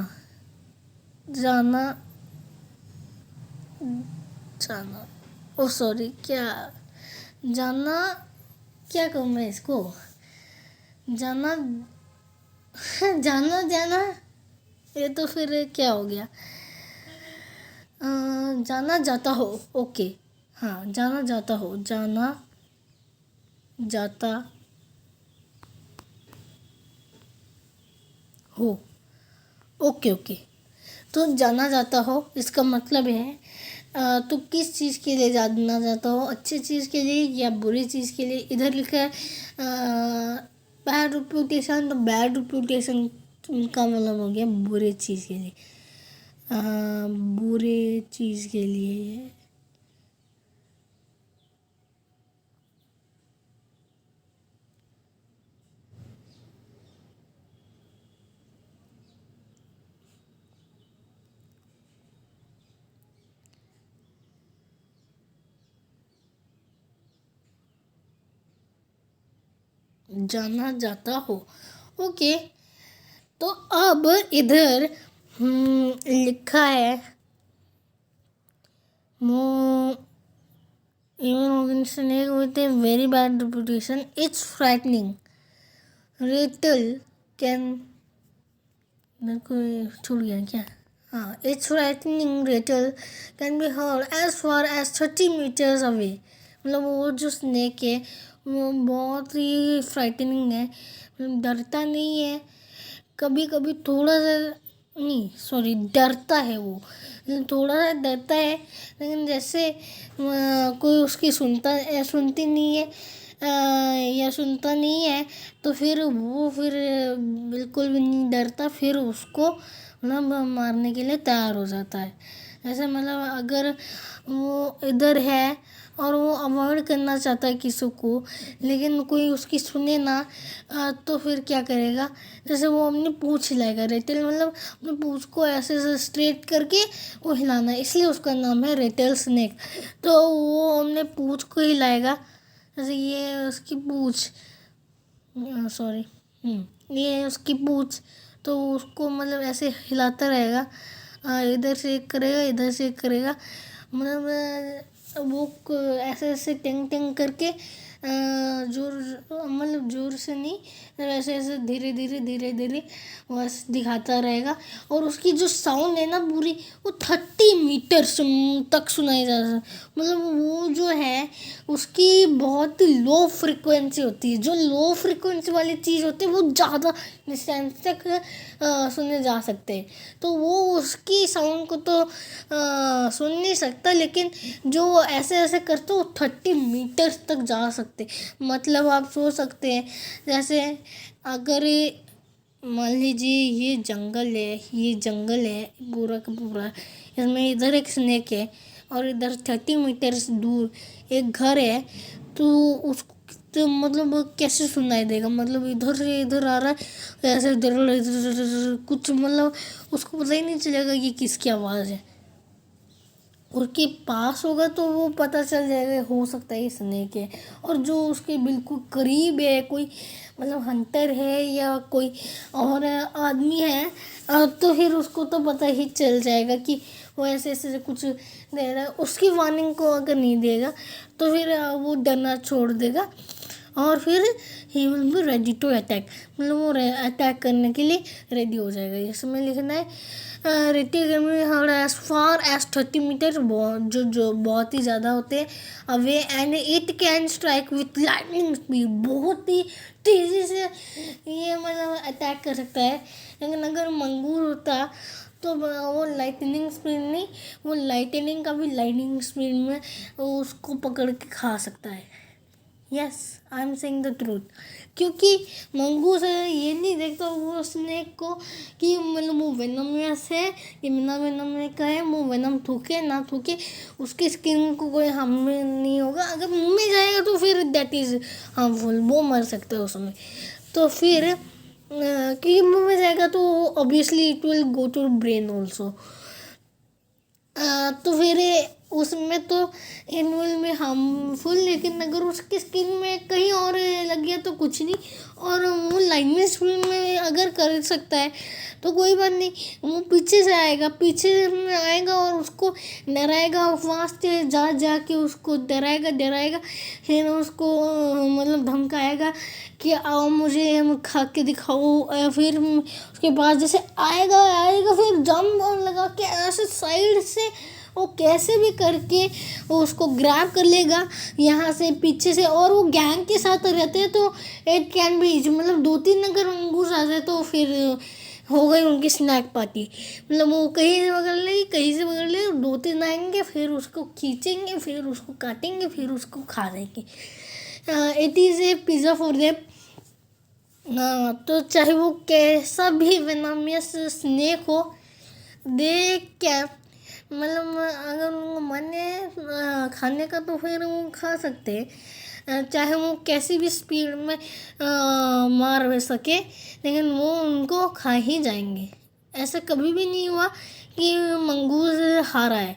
जाना जाना ओ सॉरी क्या जाना, क्या कहूँ मैं इसको, जाना जाना जाना, ये तो फिर क्या हो गया। जाना जाता हो, ओके। हाँ, जाना जाता हो, जाना जाता हो, ओके ओके। तो जाना जाता हो इसका मतलब है तो किस चीज़ के लिए जाना जाता हो, अच्छी चीज़ के लिए या बुरी चीज़ के लिए। इधर लिखा है बैड रिप्यूटेशन, तो बैड रिप्यूटेशन का मतलब हो गया बुरे चीज़ के लिए। बुरे चीज़ के लिए जाना जाता हो, ओके। तो अब इधर लिखा है मो even organization with a very bad reputation, it's frightening. Rattle can मेरे को छूट गया क्या। हाँ, it's frightening rattle can be heard as far as 30 meters away। मतलब वो जो स्नेक है वो बहुत ही फ्राइटनिंग है, मतलब डरता नहीं है, कभी कभी थोड़ा सा नहीं सॉरी डरता है वो, थोड़ा सा डरता है। लेकिन जैसे कोई उसकी सुनता या सुनती नहीं है या सुनता नहीं है तो फिर वो फिर बिल्कुल भी नहीं डरता, फिर उसको मतलब मारने के लिए तैयार हो जाता है। ऐसे मतलब अगर वो इधर है और वो अवॉइड करना चाहता है किसी को, लेकिन कोई उसकी सुने ना तो फिर क्या करेगा। जैसे वो अपनी पूँछ हिलाएगा, रेटल मतलब अपनी पूँछ को ऐसे ऐसे स्ट्रेट करके वो हिलाना है, इसलिए उसका नाम है रेटल स्नेक। तो वो अपने पूँछ को हिलाएगा, जैसे ये उसकी पूँछ सॉरी ये उसकी पूँछ, तो उसको मतलब ऐसे हिलाता रहेगा, इधर से एक करेगा इधर से एक करेगा, मतलब वो ऐसे ऐसे टिंग टिंग करके जोर मतलब जोर से नहीं, ऐसे ऐसे धीरे धीरे धीरे धीरे बस दिखाता रहेगा। और उसकी जो साउंड है ना पूरी वो 30 मीटर तक सुनाई जा सकती, मतलब वो जो है उसकी बहुत लो फ्रिक्वेंसी होती है। जो लो फ्रिक्वेंसी वाली चीज़ होती है वो ज़्यादा डिस्टेंस तक सुने जा सकते हैं। तो वो उसकी साउंड को तो सुन नहीं सकता, लेकिन जो ऐसे ऐसे करते वो 30 मीटर तक जा सकते। मतलब आप सोच सकते हैं जैसे अगर मान लीजिए ये जंगल है पूरा का पूरा, इसमें इधर एक स्नेक है और इधर 30 मीटर दूर एक घर है, तो उसको तो मतलब कैसे सुनाई देगा, मतलब इधर से इधर आ रहा है ऐसे इधर कुछ मतलब उसको पता ही नहीं चलेगा कि किसकी आवाज़ है। उसके पास होगा तो वो पता चल जाएगा, हो सकता है ये स्नेक है। और जो उसके बिल्कुल करीब है कोई मतलब हंटर है या कोई और आदमी है तो फिर उसको तो पता ही चल जाएगा कि वो ऐसे ऐसे कुछ दे रहा है। उसकी वार्निंग को अगर नहीं देगा तो फिर वो डरना छोड़ देगा और फिर he will be ready to attack, मतलब वो अटैक करने के लिए रेडी हो जाएगा। इसमें लिखना है रेटी एज फार एज 30 मीटर, जो बहुत ही ज़्यादा होते हैं away, and it can strike with lightning speed, बहुत ही तेज़ी से ये मतलब अटैक कर सकता है। लेकिन अगर मंगूर होता तो वो लाइटनिंग स्पीड नहीं, वो लाइटनिंग का भी लाइटनिंग स्पीड में वो उसको पकड़ के खा सकता है। Yes, I am saying the truth. क्योंकि मंगूस ये नहीं देखता वो स्नेक को कि मतलब वो वेनमस है कि बिना वेनम का है, वो वेनम थूके ना थूके, उसकी स्किन को कोई हार्म नहीं होगा। अगर मुंह में जाएगा तो फिर दैट इज़ हार्मफुल, वो मर सकता है उसमें। तो फिर क्योंकि मुंह में जाएगा तो obviously it will go to brain also. तो फिर उसमें तो एनुअल में हार्मफुल, लेकिन अगर उसकी स्किन में कहीं और लग गया तो कुछ नहीं। और वो लाइनमें स्किन में अगर कर सकता है तो कोई बात नहीं, वो पीछे से आएगा, पीछे में आएगा और उसको डराएगा, फास्ट जा जा के उसको डराएगा, फिर उसको मतलब धमकाएगा कि आओ मुझे खा के दिखाओ। फिर उसके पास जैसे आएगा फिर जंप लगा के ऐसे साइड से वो कैसे भी करके वो उसको ग्रैब कर लेगा यहाँ से पीछे से। और वो गैंग के साथ रहते हैं तो इट कैन बी मतलब 2-3 अगर मंगूस आ जाए तो फिर हो गई उनकी स्नैक पार्टी। मतलब वो कहीं से पकड़ ले 2-3 आएंगे, फिर उसको खींचेंगे, फिर उसको काटेंगे, फिर उसको खा लेंगे। It is a pizza for them. तो चाहे वो कैसा भी वेनमियस स्नेक हो, दे क्या मतलब अगर उनको मन है खाने का तो फिर वो खा सकते हैं, चाहे वो कैसी भी स्पीड में मार सके, लेकिन वो उनको खा ही जाएंगे। ऐसा कभी भी नहीं हुआ कि मंगूस हारा है।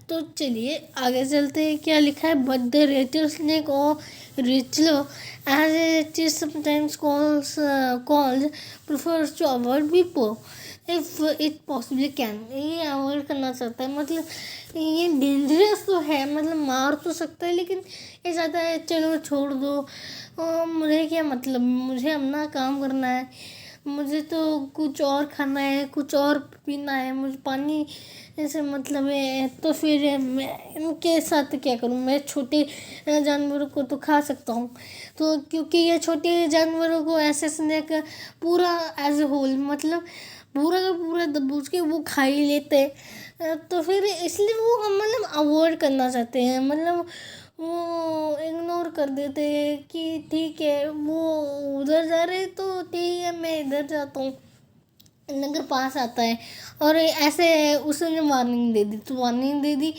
तो चलिए आगे चलते हैं, क्या लिखा है। But the rattlesnake or rattler as it is sometimes called prefers to avoid people if it possibly can. ये अवॉइड करना चाहता है, मतलब ये डेंजरस तो है, मतलब मार तो सकता है, लेकिन ये चाहता है चलो छोड़ दो, मुझे क्या मतलब, मुझे अपना काम करना है, मुझे तो कुछ और खाना है, कुछ और पीना है, मुझे पानी ऐसे मतलब है। तो फिर मैं इनके साथ क्या करूँ, मैं छोटे जानवरों को तो खा सकता हूँ। तो क्योंकि ये छोटे जानवरों को ऐसे स्नैक पूरा एज ए होल मतलब पूरा का पूरा दबोच के वो खा ही लेते हैं। तो फिर इसलिए वो हम मतलब अवॉइड करना चाहते हैं, मतलब वो इग्नोर कर देते हैं कि ठीक है वो उधर जा रहे तो ठीक है मैं इधर जाता हूँ। नगर पास आता है और ऐसे उसने वार्निंग दे दी, तो वार्निंग दे दी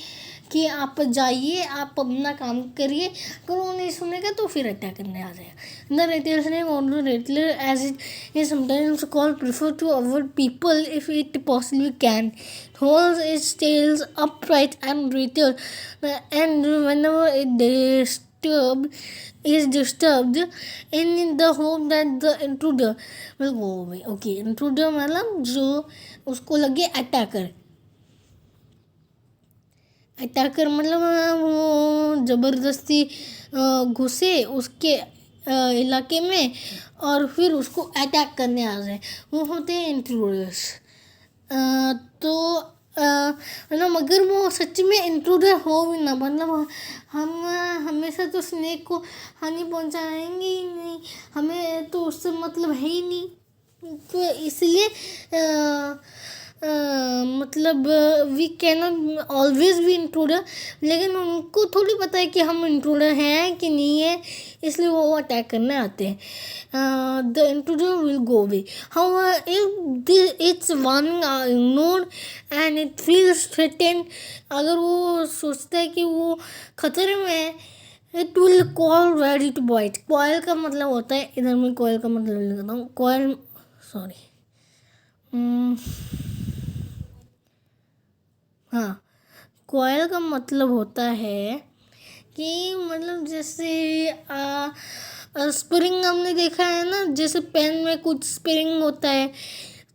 कि आप जाइए, आप अपना काम करिए, अगर वो नहीं सुनेगा तो फिर अटैक करने आ जाएगा। द रेटलर ने also rattler as it is sometimes called prefer to avoid people if it possibly can, holds its tails upright and return, and whenever is disturbed in the hope that the intruder will go away. Okay, intruder मतलब जो उसको लगे attacker मतलब वो ज़बरदस्ती घुसे उसके इलाके में और फिर उसको अटैक करने आ जाए, वो होते हैं इंट्रूडर्स। तो मतलब अगर वो सच में इंट्रूडर हो भी ना, मतलब हम हमेशा तो स्नेक को हानि पहुंचाएंगे ही नहीं, हमें तो उससे मतलब है ही नहीं। तो इसलिए मतलब we can not always be intruder, लेकिन उनको थोड़ी पता है कि हम इंट्रूडर हैं कि नहीं है, इसलिए वो अटैक करने आते हैं। The intruder will go away however if its warning are ignored and it feels threatened. अगर वो सोचता है कि वो खतरे में है, it will coil ready to bite. Coil का मतलब होता है, इधर मैं कॉयल का मतलब लिखता हूँ, कॉयल सॉरी हाँ, कॉयल का मतलब होता है कि मतलब जैसे स्प्रिंग हमने देखा है ना, जैसे पेन में कुछ स्प्रिंग होता है,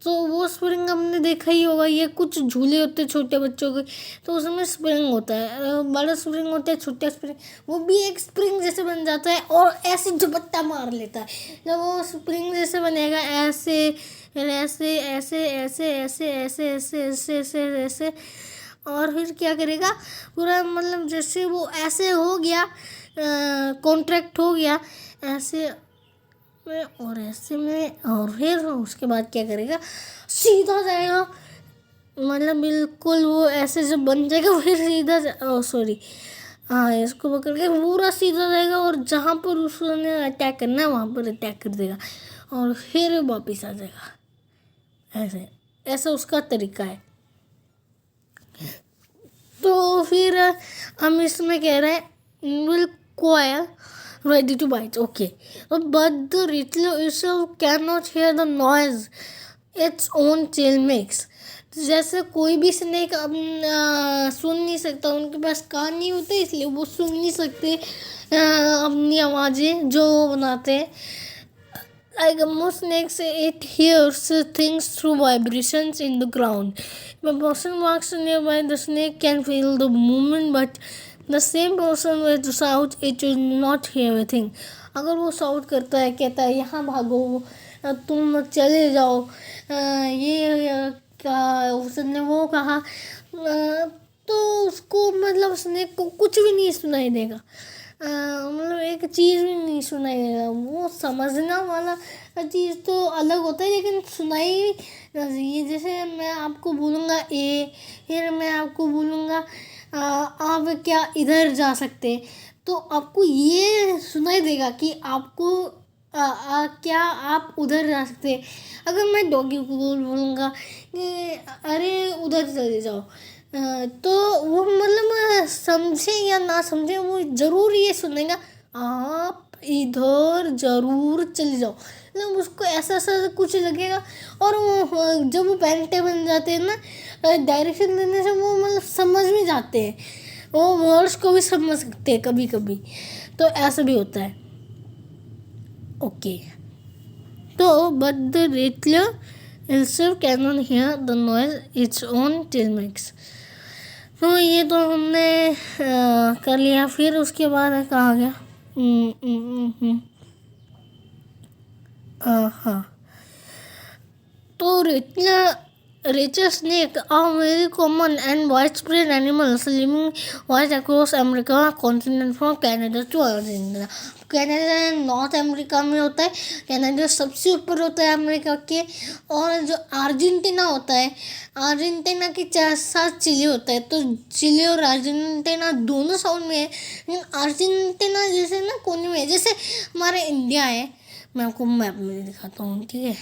तो वो स्प्रिंग हमने देखा ही होगा। ये कुछ झूले होते हैं छोटे बच्चों के, तो उसमें स्प्रिंग होता है, बड़ा स्प्रिंग होता है, छोटा स्प्रिंग, वो भी एक स्प्रिंग जैसे बन जाता है और ऐसे झपट्टा मार लेता है। जब वो स्प्रिंग जैसे बनेगा ऐसे ऐसे ऐसे ऐसे ऐसे ऐसे ऐसे ऐसे ऐसे ऐसे, और फिर क्या करेगा पूरा, मतलब जैसे वो ऐसे हो गया, कॉन्ट्रैक्ट हो गया ऐसे में और ऐसे में, और फिर उसके बाद क्या करेगा, सीधा जाएगा मतलब बिल्कुल वो ऐसे जब बन जाएगा फिर सीधा सॉरी, हाँ इसको पकड़ के पूरा सीधा जाएगा और जहाँ पर उसने अटैक करना है वहाँ पर अटैक कर देगा और फिर वापिस आ जाएगा। ऐसे ऐसा उसका तरीका है। तो फिर हम इसमें कह रहे हैं will coil ready to bite. Okay, but the Riddler itself cannot hear the noise its own tail makes. जैसे कोई भी स्नेक सुन नहीं सकता, उनके पास कान नहीं होते इसलिए वो सुन नहीं सकते अपनी आवाज़ें जो बनाते हैं। Like most snakes, it hears things through vibrations in the ground. If a person walks nearby, the snake can feel the movement, but the same person with shout, it will not hear a thing. अगर वो साउट करता है, कहता है यहाँ भागो, तुम चले जाओ, क्या उसने वो कहा, तो उसको मतलब स्नेक को कुछ भी नहीं सुनाई देगा। मतलब एक चीज़ भी नहीं सुनाई देगा। वो समझना वाला चीज़ तो अलग होता है, लेकिन सुनाई ये जैसे मैं आपको बोलूँगा ए, फिर मैं आपको बोलूँगा आप क्या इधर जा सकते, तो आपको ये सुनाई देगा कि आपको क्या आप उधर जा सकते। अगर मैं डॉगी को बोलूँगा कि अरे उधर चले जाओ, तो वो मतलब समझे या ना समझे वो ज़रूर ये सुनेगा आप इधर ज़रूर चले जाओ। मतलब उसको ऐसा ऐसा कुछ लगेगा। और वो जब वो पैंटे बन जाते हैं ना डायरेक्शन देने से, वो मतलब समझ में जाते हैं, वो वर्ड्स को भी समझ सकते हैं कभी कभी, तो ऐसा भी होता है। ओके, तो but the rattler itself cannot hear the noise its own tail makes. तो ये तो हमने कर लिया। फिर उसके बाद कहाँ गया, हाँ, तो Richer snake are very common and widespread animals living wide across America continent from Canada to Argentina. Canada north America में होता है, कनाडा सबसे ऊपर होता है अमेरिका के, और जो अर्जेंटीना होता है, अर्जेंटीना के साथ चिली होता है। तो चिली और अर्जेंटीना दोनों साउथ में है, लेकिन अर्जेंटीना जैसे ना कोने में है, जैसे हमारा इंडिया है। मैं आपको मैप में दिखाता हूँ, ठीक है,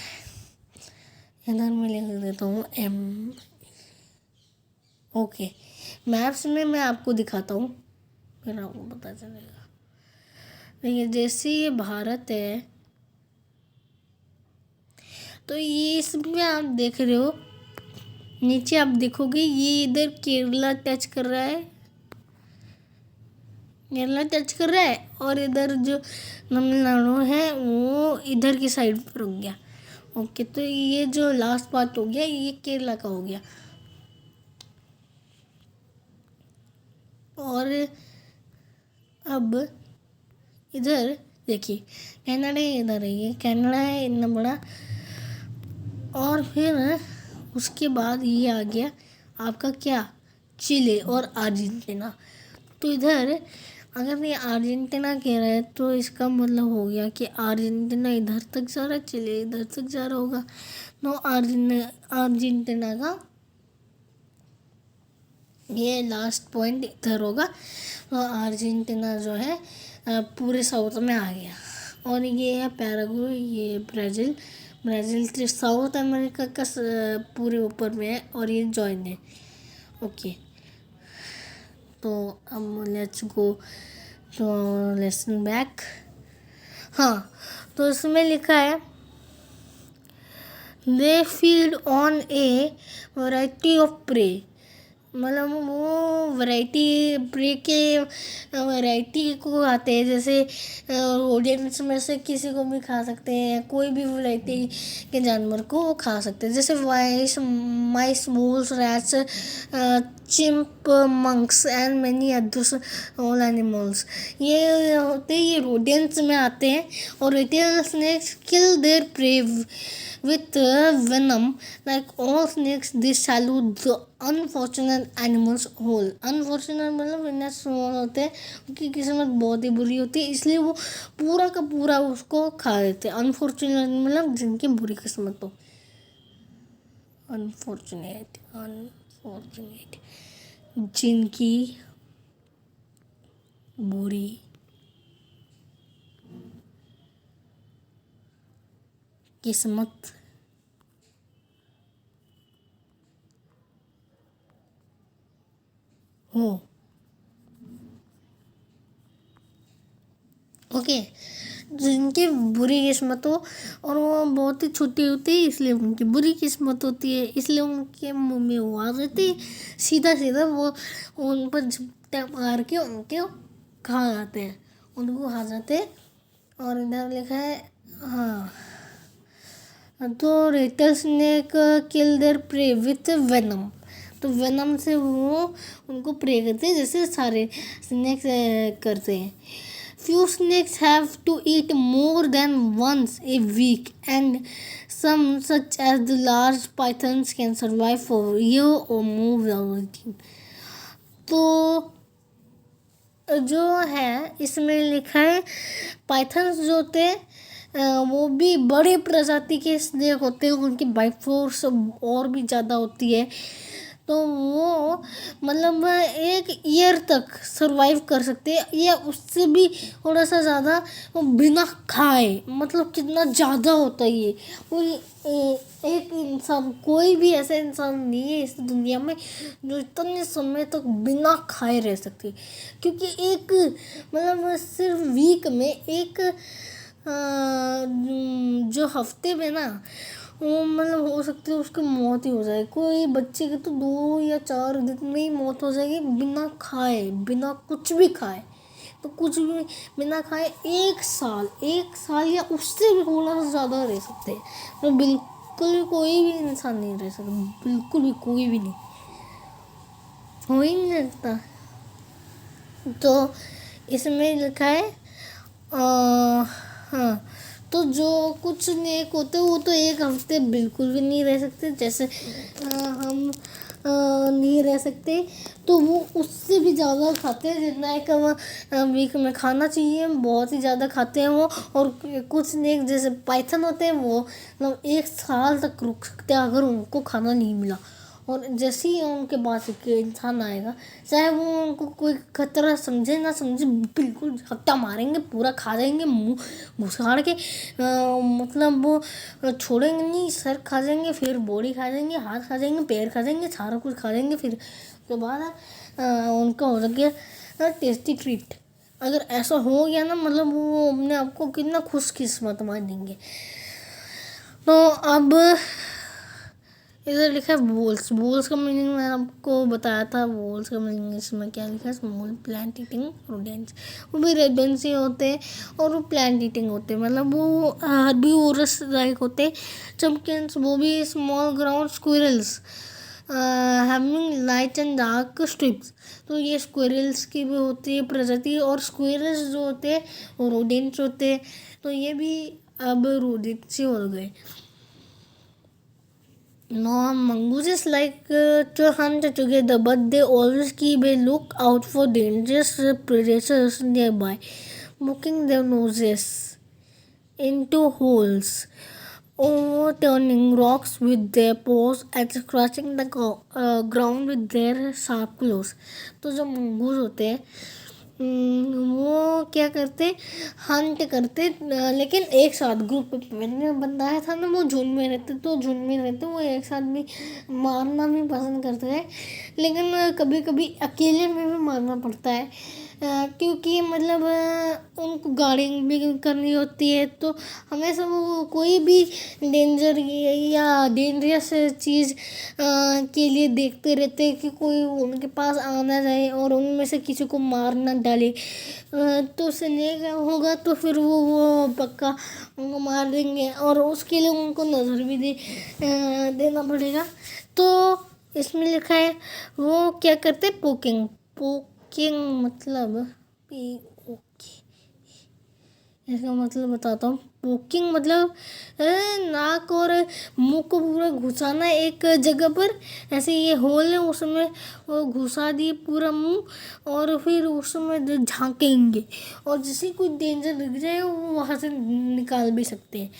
इधर मैं लिख देता हूँ एम। ओके, मैप्स में मैं आपको दिखाता हूँ, फिर आपको पता चलेगा। देखिए, जैसे ये भारत है, तो ये इसमें आप देख रहे हो, नीचे आप देखोगे ये इधर केरला टच कर रहा है, केरला टच कर रहा है, और इधर जो तमिलनाडु है वो इधर की साइड पर हो गया। ओके, तो ये जो लास्ट पार्ट हो गया ये केरला का हो गया। और अब इधर देखिए कनाडा इधर है, ये कनाडा है इतना बड़ा, और फिर उसके बाद ये आ गया आपका क्या, चिली और अर्जेंटीना। तो इधर अगर ये अर्जेंटीना कह रहा है तो इसका मतलब हो गया कि अर्जेंटीना इधर तक जा रहा है, चिली इधर तक जा रहा होगा। तो अर्जेंटीना का ये लास्ट पॉइंट इधर होगा। तो अर्जेंटीना जो है पूरे साउथ में आ गया। और ये है पैराग्वे, ये ब्राज़ील, ब्राज़ील तो साउथ अमेरिका का पूरे ऊपर में है, और ये जॉइन है। ओके, तो अब लेट्स गो तो लेसन बैक। हाँ, तो इसमें लिखा है they feed on a variety of prey. मतलब वो वैरायटी प्रे के वैरायटी को खाते हैं, जैसे रोडेंट्स में से किसी को भी खा सकते हैं, कोई भी वैरायटी के जानवर को वो खा सकते हैं, जैसे mice, moles, rats, chipmunks and many others all animals. ये होते हैं, ये रोडेंट्स में आते हैं, और rodent snakes kill their prey with venom. Like all snakes, they swallow the unfortunate animals whole. Unfortunate मतलब इन्हें small होते हैं, उनकी किस्मत बहुत ही बुरी होती है, इसलिए वो पूरा का पूरा उसको खा लेते हैं। Unfortunate मतलब जिनकी बुरी किस्मत हो। अनफॉर्चुनेट जिनकी बुरी किस्मत हो। ओके, जिनकी बुरी किस्मत हो और वो बहुत ही छोटी होती है इसलिए उनकी बुरी किस्मत होती है, इसलिए उनके मुंह में वो आ जाती है, सीधा सीधा वो उन पर झपटा मार के उनको खा जाते हैं, उनको खा जाते हैं। और इधर लिखा है हाँ, तो Ratle snake kill their pray with venom. तो वेनम से वो उनको प्रे करते हैं जैसे सारे स्नेक्स करते हैं। Few snakes have to eat more than once a week, and some, such as the large pythons, can survive for a year or more without eating. तो जो है इसमें लिखा है पाइथन्स जो होते हैं वो भी बड़े प्रजाति के स्नेक होते हैं, उनकी बाइट फोर्स और भी ज़्यादा होती है। तो वो मतलब एक ईयर तक सरवाइव कर सकते हैं या उससे भी थोड़ा सा ज़्यादा, वो बिना खाए। मतलब कितना ज़्यादा होता है ये। कोई एक इंसान, कोई भी ऐसा इंसान नहीं है इस दुनिया में जो इतने समय तक बिना खाए रह सकते, क्योंकि एक मतलब सिर्फ वीक में एक जो हफ्ते में ना वो मतलब हो सकती है उसकी मौत ही हो जाए। कोई बच्चे की तो 2 या 4 दिन में ही मौत हो जाएगी बिना खाए, बिना कुछ भी खाए। तो कुछ भी बिना खाए 1 साल या उससे भी थोड़ा सा ज़्यादा रह सकते हैं। तो बिल्कुल भी कोई भी इंसान नहीं रह सकता, बिल्कुल भी कोई भी नहीं, हो ही नहीं सकता। तो इसमें लिखा है हाँ, तो जो कुछ नेक होते वो तो 1 हफ्ते बिल्कुल भी नहीं रह सकते, जैसे हम नहीं रह सकते। तो वो उससे भी ज़्यादा खाते हैं जितना एक वीक में खाना चाहिए, बहुत ही ज़्यादा खाते हैं वो। और कुछ स्नेक जैसे पाइथन होते हैं वो मतलब 1 साल तक रुक सकते हैं अगर उनको खाना नहीं मिला। और जैसे ही उनके पास एक इंसान आएगा, चाहे वो उनको कोई खतरा समझे ना समझे, बिल्कुल हत्ता मारेंगे, पूरा खा जाएंगे, मुंह घुसाड़ के मतलब वो छोड़ेंगे नहीं। सर खा जाएंगे, फिर बॉडी खा जाएंगे, हाथ खा जाएंगे, पैर खा जाएंगे, सारा कुछ खा जाएंगे। फिर उसके बाद उनका हो गया टेस्टी ट्रीट। अगर ऐसा हो गया ना, मतलब वो अपने आप को कितना खुशकिस्मत मानेंगे। तो अब इधर लिखा है वोल्स का मीनिंग मैंने आपको बताया था। वोल्स का मीनिंग इसमें क्या लिखा है, स्मॉल प्लांट ईटिंग रोडेंट्स। वो भी रेडेंट्स ही होते हैं और वो प्लांट ईटिंग होते हैं, मतलब वो हर्बीवोरस लाइक होते हैं। चम्पकिंस वो भी small ground squirrels having light and dark strips. तो ये स्क्विरल्स की भी होती है प्रजाति, और स्क्विरल्स जो होते हैं वो रोडेंट्स होते हैं। तो ये भी अब रोडेंट्स ही हो गए। No, mongooses like to hunt together, but they always keep a look out for dangerous predators nearby, poking their noses into holes, overturning rocks with their paws and scratching the ground with their sharp claws. तो जो mongoose होते हैं वो क्या करते, Hunt करते, लेकिन एक साथ ग्रुप मैंने बताया था ना, वो झुंड में रहते। तो झुंड में रहते वो एक साथ भी मारना भी पसंद करते हैं, लेकिन कभी कभी अकेले में भी मारना पड़ता है, क्योंकि मतलब उनको गार्डिंग भी करनी होती है। तो हमेशा वो कोई भी डेंजर या डेंजरस चीज़ के लिए देखते रहते हैं कि कोई उनके पास आना जाए और उनमें से किसी को मार ना डाले। तो स्नेक होगा तो फिर वो पक्का उनको मार देंगे, और उसके लिए उनको नज़र भी देना पड़ेगा। तो इसमें लिखा है वो क्या करते, पोकिंग मतलब इसका मतलब बताता हूँ। पोकिंग मतलब नाक और मुंह को पूरा घुसाना एक जगह पर, ऐसे ये होल है उसमें वो घुसा दिए पूरा मुंह, और फिर उसमें झांकेंगे, और जैसे कोई डेंजर दिख जाए वो वहाँ से निकाल भी सकते हैं।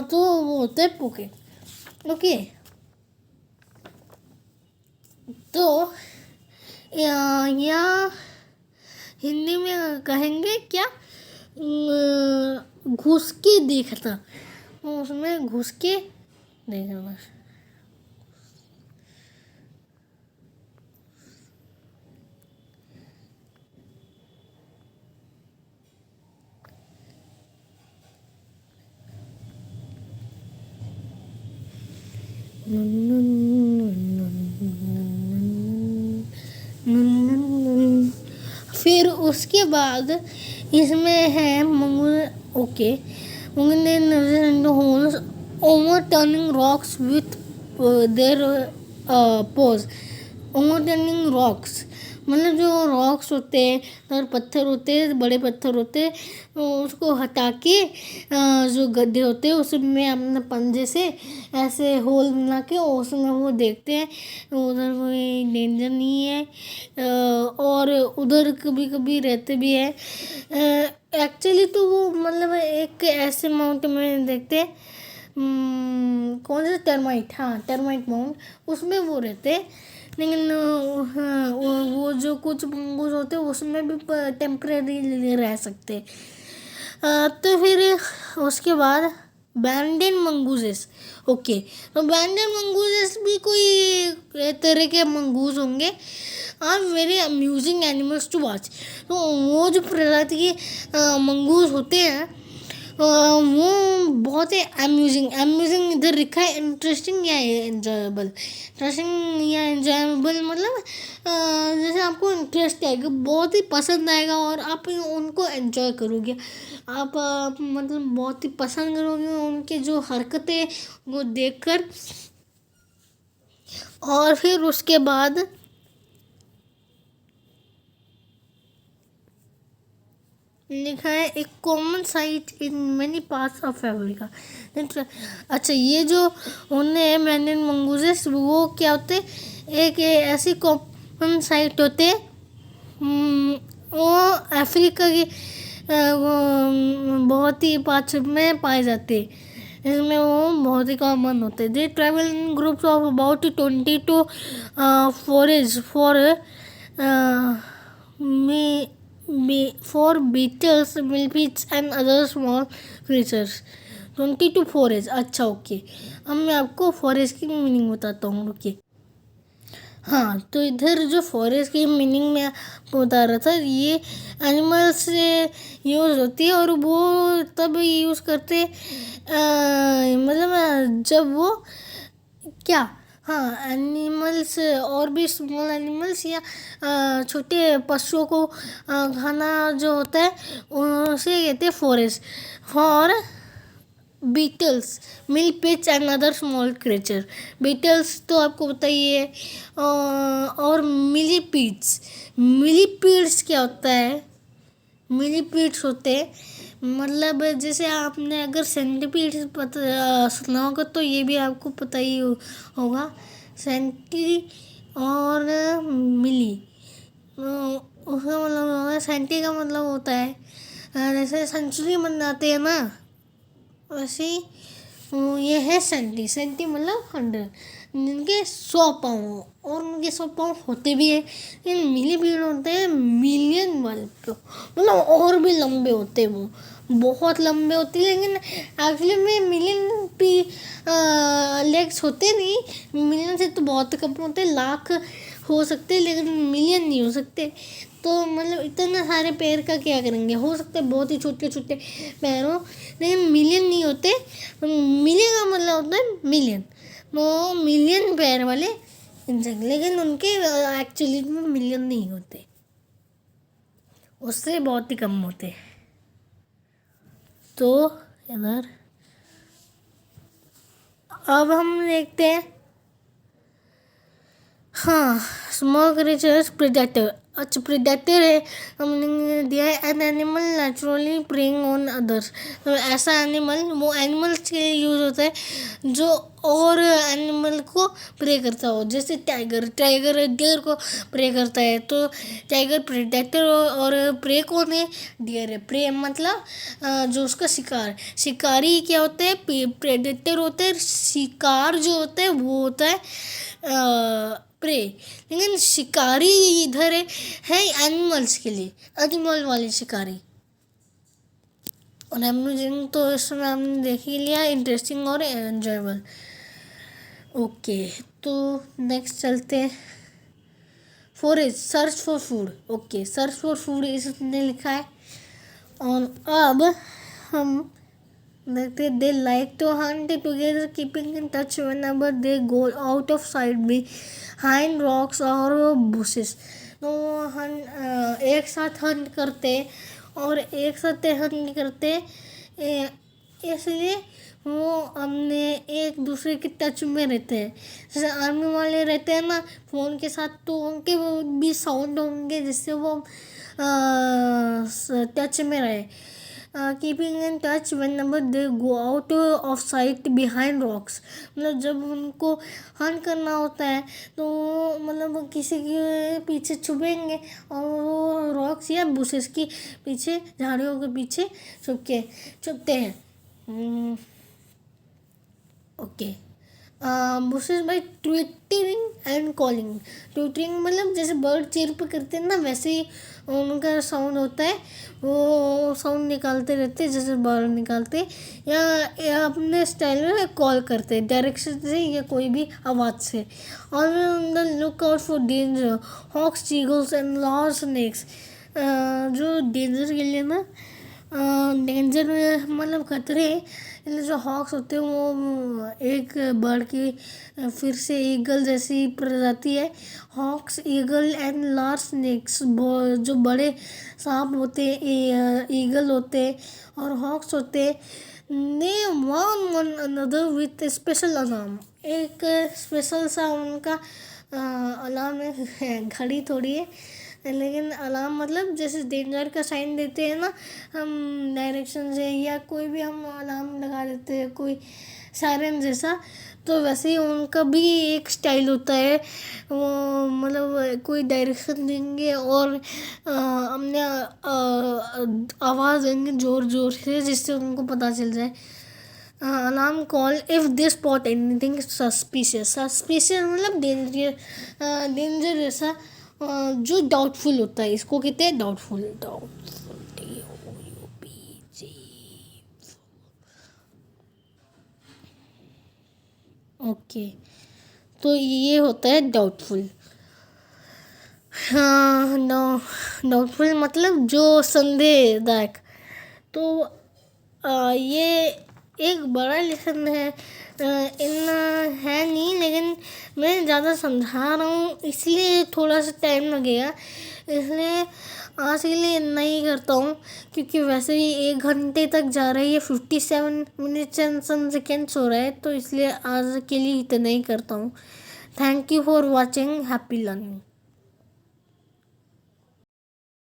तो वो होता है पोकिंग। ओके, तो या हिंदी में कहेंगे क्या, घुस के देखना, उसमें घुस के देखना। फिर उसके बाद इसमें है okay, holes overturning rocks with their pose. Overturning rocks मतलब जो रॉक्स होते हैं और पत्थर होते हैं, बड़े पत्थर होते हैं, तो उसको हटा के जो गड्ढे होते हैं उसमें अपने पंजे से ऐसे होल बना के उसमें वो देखते हैं उधर कोई डेंजर नहीं है। और उधर कभी कभी रहते भी है। एक्चुअली तो वो मतलब एक ऐसे माउंट में देखते हैं, कौन सा टर्माइट, हाँ टर्माइट माउंट, उसमें वो रहते हैं। लेकिन हाँ, वो जो कुछ मंगूस होते हैं उसमें भी टेम्परेरी रह सकते। तो फिर उसके बाद बैंडेड मंगूजेस। ओके, तो बैंडेड मंगूजेस भी कोई तरह के मंगूस होंगे, are very amusing animals to watch. तो वो जो प्रजाति के मंगूस होते हैं वो बहुत ही अम्यूजिंग इधर लिखा है, इंटरेस्टिंग या एंजॉयबल। इंटरेस्टिंग या एंजॉयबल मतलब जैसे आपको इंटरेस्ट आएगा, बहुत ही पसंद आएगा और आप उनको एंजॉय करोगे। आप मतलब बहुत ही पसंद करोगे उनके जो हरकतें वो देखकर। और फिर उसके बाद लिखा है एक common site in many parts of Africa. अच्छा, ये जो उन्हें मैंने मंगूजेस वो क्या होते, एक ऐसी कॉमन साइट होते, वो अफ्रीका की वो बहुत ही पार्ट्स में पाए जाते, इसमें वो बहुत ही कॉमन होते। They travel in groups of about 20 to forage for beetles, millipedes and other small creatures। 20 to forage। अच्छा ओके, अब मैं आपको फॉरेस्ट की मीनिंग बताता हूँ, रुकिए। हाँ, तो इधर जो फॉरेस्ट की मीनिंग में आपको बता रहा था, ये एनिमल्स से यूज़ होती है और वो तब यूज़ करते मतलब जब वो क्या, हाँ एनिमल्स और भी स्मॉल एनिमल्स या छोटे पशुओं को खाना जो होता है उसे कहते हैं forest. For beetles, millipedes and other small creature. Beetles तो आपको बताइए, और मिलीपीड्स। मिलीपीड्स क्या होता है, मिलीपीड्स होते मतलब जैसे आपने अगर सेंटीपीड्स सुना होगा तो ये भी आपको पता ही होगा। सेंटी और मिली, उसका मतलब होगा, सेंटी का मतलब होता है जैसे सेंचुरी मनाते हैं ना, वैसे ये है सेंटी। सेंटी मतलब 100, जिनके 100 पाँव हो, और उनके 100 पाँव होते भी हैं। लेकिन मिलीपीड होते हैं मिलियन वाले तो, मतलब और भी लंबे होते हैं, वो बहुत लंबे होते हैं। लेकिन एक्चुअली में मिलियन पी लेग्स होते नहीं, मिलियन से तो बहुत कम होते, लाख हो सकते लेकिन मिलियन नहीं हो सकते। तो मतलब इतना सारे पैर का क्या करेंगे, हो सकता है बहुत ही छोटे छोटे पैर हो, लेकिन मिलियन नहीं होते। मिलियन का मतलब होता है मिलियन, वो मिलियन पैर वाले इंसेक्ट, लेकिन उनके एक्चुअली में मिलियन नहीं होते, उससे बहुत ही कम होते। तो इधर अब हम देखते हैं, हाँ स्मॉल क्रिएचर्स प्रेडेटर। अच्छा, प्रेडेटर है, हमने दिया है an animal naturally praying on others. तो ऐसा एनिमल, वो एनिमल्स के लिए यूज होता है जो और एनिमल को प्रे करता हो, जैसे टाइगर। टाइगर डियर को प्रे करता है, तो टाइगर प्रेडेटर और प्रे कौन है, डियर है। प्रे मतलब जो उसका शिकार, शिकारी क्या होता है, प्रेडेटर होता है। शिकार जो होता है वो होता है प्रे, लेकिन शिकारी इधर है एनिमल्स के लिए, एनिमल वाले शिकारी। और अमेजिंग तो इसमें हमने देख ही लिया, इंटरेस्टिंग और एंजॉयबल। ओके, तो नेक्स्ट चलते हैं। Forest search for food. Okay, search for food इसने लिखा है। और अब हम देखते हैं, they like to hunt together keeping in touch whenever they go out of sight behind rocks और बुशेस। तो हम एक साथ हंट करते और एक साथ हंट करते, इसलिए वो अपने एक दूसरे के टच में रहते हैं। जैसे आर्मी वाले रहते हैं ना फ़ोन के साथ, तो उनके भी साउंड होंगे जिससे वो टच में रहे। Keeping in touch whenever they go out of sight behind rocks, मतलब जब उनको हंट करना होता है तो मतलब वो किसी के पीछे छुपेंगे और वो रॉक्स या बुशेस के पीछे, झाड़ियों के पीछे छुपते हैं। Okay, bushes by twittering and calling. Twittering मतलब जैसे बर्ड चिर्प करते हैं ना, वैसे ही उनका साउंड होता है, वो साउंड निकालते रहते हैं जैसे बर्ड निकालते, या अपने स्टाइल में कॉल करते हैं डायरेक्शन से या कोई भी आवाज़ से। और the look out for danger, hawks, eagles and large snakes. जो डेंजर के लिए ना, डेंजर मतलब खतरे, जो हॉक्स होते हैं वो एक बर्ड की फिर से ईगल जैसी प्रजाति है। Hawks, eagle and large snakes, जो बड़े सांप होते हैं ईगल होते हैं और हॉक्स होते हैं। They warn one another with special alarm. एक स्पेशल सा उनका अलार्म है, घड़ी थोड़ी है लेकिन अलार्म, मतलब जैसे डेंजर का साइन देते हैं ना हम डायरेक्शन से, या कोई भी हम अलार्म लगा देते हैं कोई सायरन जैसा, तो वैसे ही उनका भी एक स्टाइल होता है। वो मतलब कोई डायरेक्शन देंगे और अपने आवाज़ देंगे ज़ोर ज़ोर से, जिससे उनको पता चल जाए। Alarm call if they spot anything suspicious. Suspicious मतलब डेंजर जैसा, जो डाउटफुल होता है, इसको कहते हैं डाउटफुल। ओके, तो ये होता है डाउटफुल। हाँ, डाउटफुल मतलब जो संदेहदायक। तो ये एक बड़ा लेसन है, इतना है नहीं, लेकिन मैं ज़्यादा समझा रहा हूँ इसलिए थोड़ा सा टाइम लगेगा, इसलिए आज के लिए इतना ही करता हूँ, क्योंकि वैसे ही 1 घंटे तक जा रही है, 57 मिनट्स एंड सम सेकेंड्स हो रहा है, तो इसलिए आज के लिए इतना ही करता हूँ। Thank you for watching, happy learning.